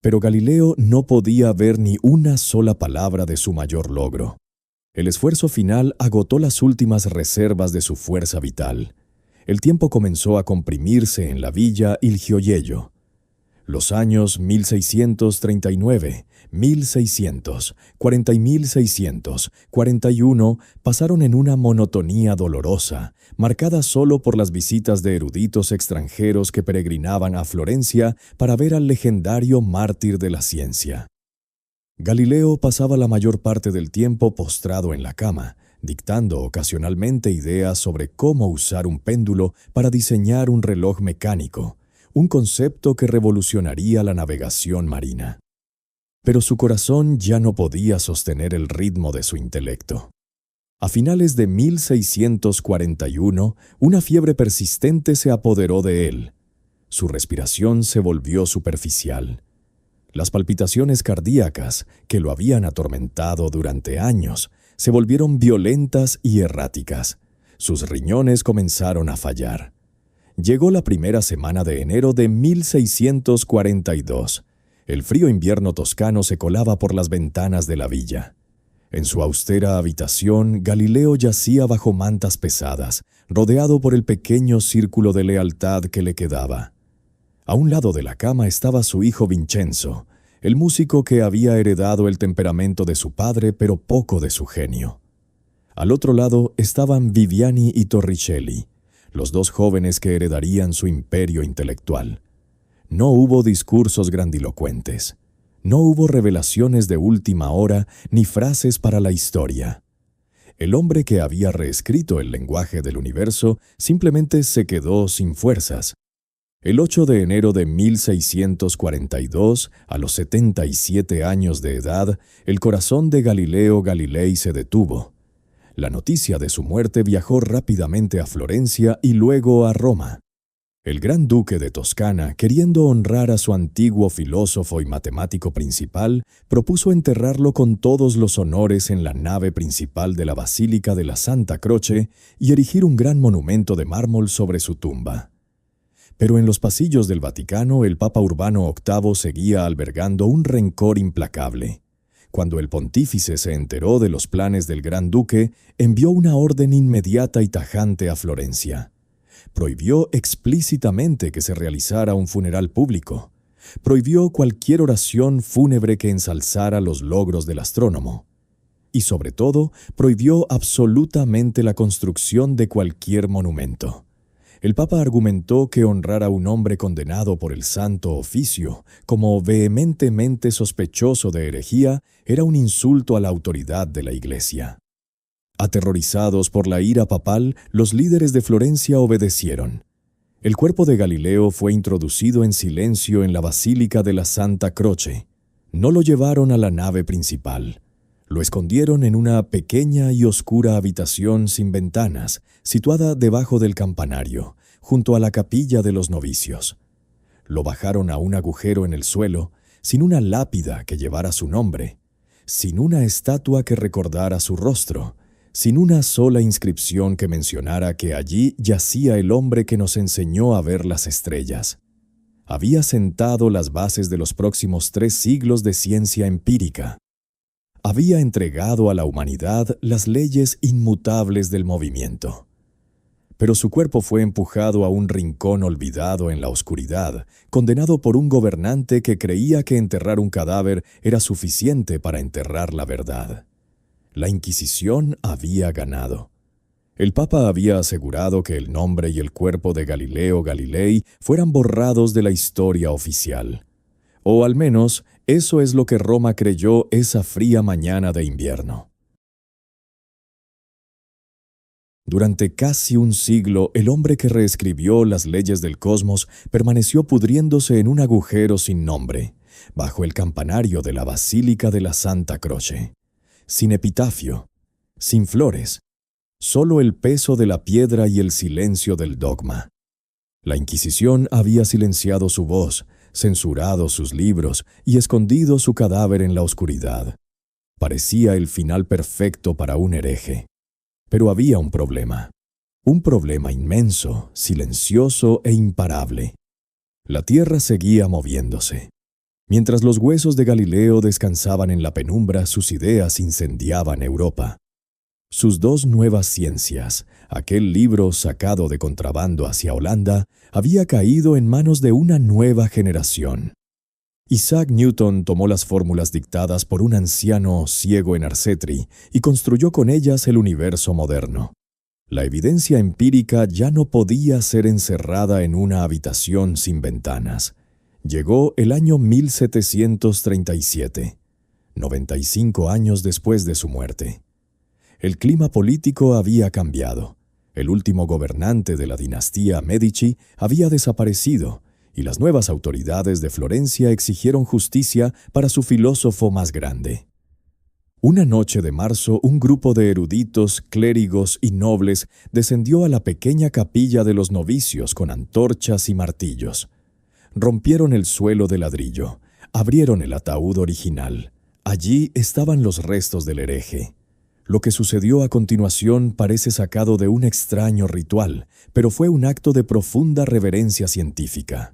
Pero Galileo no podía ver ni una sola palabra de su mayor logro. El esfuerzo final agotó las últimas reservas de su fuerza vital. El tiempo comenzó a comprimirse en la villa Il Gioiello. Los años 1639, 1600, 40 y 1641 pasaron en una monotonía dolorosa, marcada solo por las visitas de eruditos extranjeros que peregrinaban a Florencia para ver al legendario mártir de la ciencia. Galileo pasaba la mayor parte del tiempo postrado en la cama, dictando ocasionalmente ideas sobre cómo usar un péndulo para diseñar un reloj mecánico, un concepto que revolucionaría la navegación marina. Pero su corazón ya no podía sostener el ritmo de su intelecto. A finales de 1641, una fiebre persistente se apoderó de él. Su respiración se volvió superficial. Las palpitaciones cardíacas, que lo habían atormentado durante años, se volvieron violentas y erráticas. Sus riñones comenzaron a fallar. Llegó la primera semana de enero de 1642. El frío invierno toscano se colaba por las ventanas de la villa. En su austera habitación, Galileo yacía bajo mantas pesadas, rodeado por el pequeño círculo de lealtad que le quedaba. A un lado de la cama estaba su hijo Vincenzo, el músico que había heredado el temperamento de su padre, pero poco de su genio. Al otro lado estaban Viviani y Torricelli, los dos jóvenes que heredarían su imperio intelectual. No hubo discursos grandilocuentes. No hubo revelaciones de última hora ni frases para la historia. El hombre que había reescrito el lenguaje del universo simplemente se quedó sin fuerzas. El 8 de enero de 1642, a los 77 años de edad, el corazón de Galileo Galilei se detuvo. La noticia de su muerte viajó rápidamente a Florencia y luego a Roma. El gran duque de Toscana, queriendo honrar a su antiguo filósofo y matemático principal, propuso enterrarlo con todos los honores en la nave principal de la Basílica de la Santa Croce y erigir un gran monumento de mármol sobre su tumba. Pero en los pasillos del Vaticano, el Papa Urbano VIII seguía albergando un rencor implacable. Cuando el pontífice se enteró de los planes del gran duque, envió una orden inmediata y tajante a Florencia. Prohibió explícitamente que se realizara un funeral público. Prohibió cualquier oración fúnebre que ensalzara los logros del astrónomo. y sobre todo prohibió absolutamente la construcción de cualquier monumento. El Papa argumentó que honrar a un hombre condenado por el Santo Oficio como vehementemente sospechoso de herejía era un insulto a la autoridad de la Iglesia. Aterrorizados por la ira papal, los líderes de Florencia obedecieron. El cuerpo de Galileo fue introducido en silencio en la Basílica de la Santa Croce. No lo llevaron a la nave principal. Lo escondieron en una pequeña y oscura habitación sin ventanas, situada debajo del campanario, junto a la capilla de los novicios. Lo bajaron a un agujero en el suelo, sin una lápida que llevara su nombre, sin una estatua que recordara su rostro, sin una sola inscripción que mencionara que allí yacía el hombre que nos enseñó a ver las estrellas. Había sentado las bases de los próximos 3 siglos de ciencia empírica. Había entregado a la humanidad las leyes inmutables del movimiento. Pero su cuerpo fue empujado a un rincón olvidado en la oscuridad, condenado por un gobernante que creía que enterrar un cadáver era suficiente para enterrar la verdad. La Inquisición había ganado. El Papa había asegurado que el nombre y el cuerpo de Galileo Galilei fueran borrados de la historia oficial. O al menos, eso es lo que Roma creyó esa fría mañana de invierno. Durante casi un siglo, el hombre que reescribió las leyes del cosmos permaneció pudriéndose en un agujero sin nombre, bajo el campanario de la Basílica de la Santa Croce. Sin epitafio, sin flores, solo el peso de la piedra y el silencio del dogma. La Inquisición había silenciado su voz, censurado sus libros y escondido su cadáver en la oscuridad. Parecía el final perfecto para un hereje. Pero había un problema inmenso, silencioso e imparable. La tierra seguía moviéndose. Mientras los huesos de Galileo descansaban en la penumbra, sus ideas incendiaban Europa. Sus 2 nuevas ciencias, aquel libro sacado de contrabando hacia Holanda, había caído en manos de una nueva generación. Isaac Newton tomó las fórmulas dictadas por un anciano ciego en Arcetri y construyó con ellas el universo moderno. La evidencia empírica ya no podía ser encerrada en una habitación sin ventanas. Llegó el año 1737, 95 años después de su muerte. El clima político había cambiado. El último gobernante de la dinastía Medici había desaparecido y las nuevas autoridades de Florencia exigieron justicia para su filósofo más grande. Una noche de marzo, un grupo de eruditos, clérigos y nobles descendió a la pequeña capilla de los novicios con antorchas y martillos. Rompieron el suelo de ladrillo, abrieron el ataúd original. Allí estaban los restos del hereje. Lo que sucedió a continuación parece sacado de un extraño ritual, pero fue un acto de profunda reverencia científica.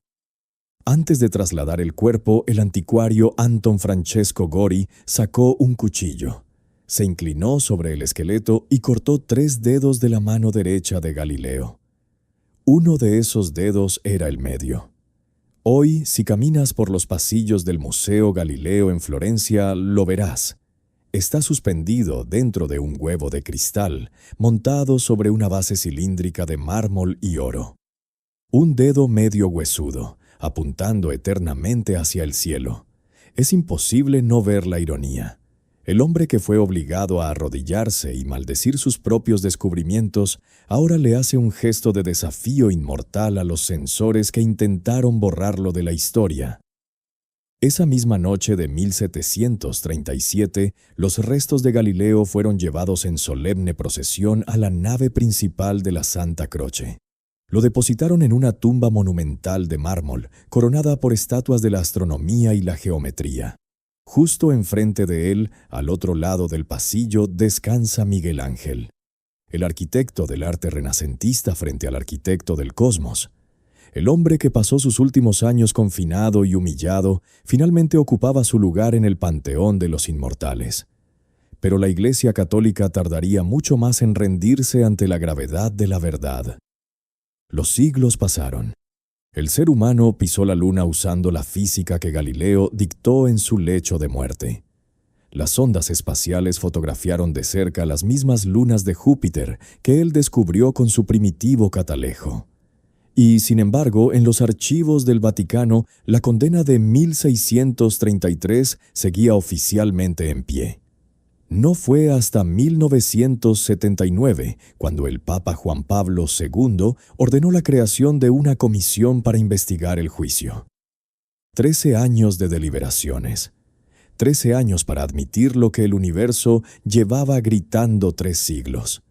Antes de trasladar el cuerpo, el anticuario Anton Francesco Gori sacó un cuchillo. Se inclinó sobre el esqueleto y cortó 3 dedos de la mano derecha de Galileo. Uno de esos dedos era el medio. Hoy, si caminas por los pasillos del Museo Galileo en Florencia, lo verás. Está suspendido dentro de un huevo de cristal, montado sobre una base cilíndrica de mármol y oro. Un dedo medio huesudo, apuntando eternamente hacia el cielo. Es imposible no ver la ironía. El hombre que fue obligado a arrodillarse y maldecir sus propios descubrimientos, ahora le hace un gesto de desafío inmortal a los censores que intentaron borrarlo de la historia. Esa misma noche de 1737, los restos de Galileo fueron llevados en solemne procesión a la nave principal de la Santa Croce. Lo depositaron en una tumba monumental de mármol, coronada por estatuas de la astronomía y la geometría. Justo enfrente de él, al otro lado del pasillo, descansa Miguel Ángel, el arquitecto del arte renacentista frente al arquitecto del cosmos. El hombre que pasó sus últimos años confinado y humillado, finalmente ocupaba su lugar en el panteón de los inmortales. Pero la Iglesia Católica tardaría mucho más en rendirse ante la gravedad de la verdad. Los siglos pasaron. El ser humano pisó la luna usando la física que Galileo dictó en su lecho de muerte. Las sondas espaciales fotografiaron de cerca las mismas lunas de Júpiter que él descubrió con su primitivo catalejo. Y, sin embargo, en los archivos del Vaticano, la condena de 1633 seguía oficialmente en pie. No fue hasta 1979 cuando el Papa Juan Pablo II ordenó la creación de una comisión para investigar el juicio. 13 años de deliberaciones. 13 años para admitir lo que el universo llevaba gritando 3 siglos.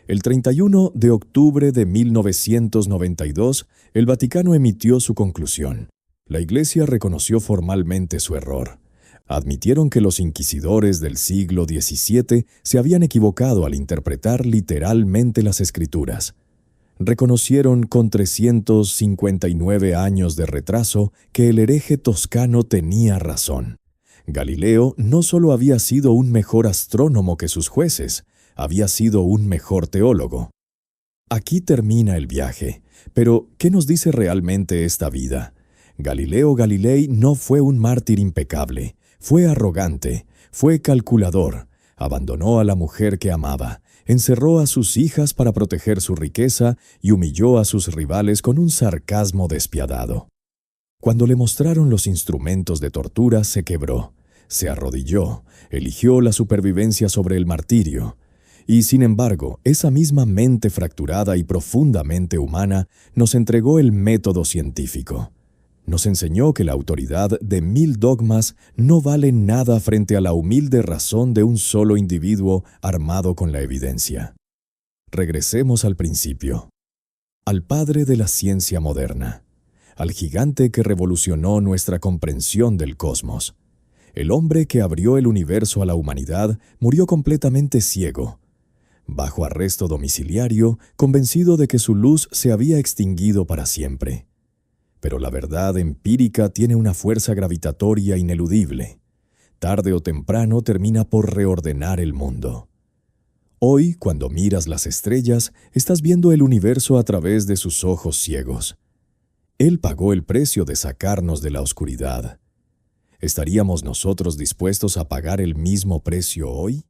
El 31 de octubre de 1992, el Vaticano emitió su conclusión. La Iglesia reconoció formalmente su error. Admitieron que los inquisidores del siglo XVII se habían equivocado al interpretar literalmente las Escrituras. Reconocieron con 359 años de retraso que el hereje toscano tenía razón. Galileo no solo había sido un mejor astrónomo que sus jueces, había sido un mejor teólogo. Aquí termina el viaje, pero ¿qué nos dice realmente esta vida? Galileo Galilei no fue un mártir impecable, fue arrogante, fue calculador, abandonó a la mujer que amaba, encerró a sus hijas para proteger su riqueza y humilló a sus rivales con un sarcasmo despiadado. Cuando le mostraron los instrumentos de tortura, se quebró, se arrodilló, eligió la supervivencia sobre el martirio. Y, sin embargo, esa misma mente fracturada y profundamente humana nos entregó el método científico. Nos enseñó que la autoridad de 1000 dogmas no vale nada frente a la humilde razón de un solo individuo armado con la evidencia. Regresemos al principio, al padre de la ciencia moderna, al gigante que revolucionó nuestra comprensión del cosmos. El hombre que abrió el universo a la humanidad murió completamente ciego, bajo arresto domiciliario, convencido de que su luz se había extinguido para siempre. Pero la verdad empírica tiene una fuerza gravitatoria ineludible. Tarde o temprano termina por reordenar el mundo. Hoy, cuando miras las estrellas, estás viendo el universo a través de sus ojos ciegos. Él pagó el precio de sacarnos de la oscuridad. ¿Estaríamos nosotros dispuestos a pagar el mismo precio hoy?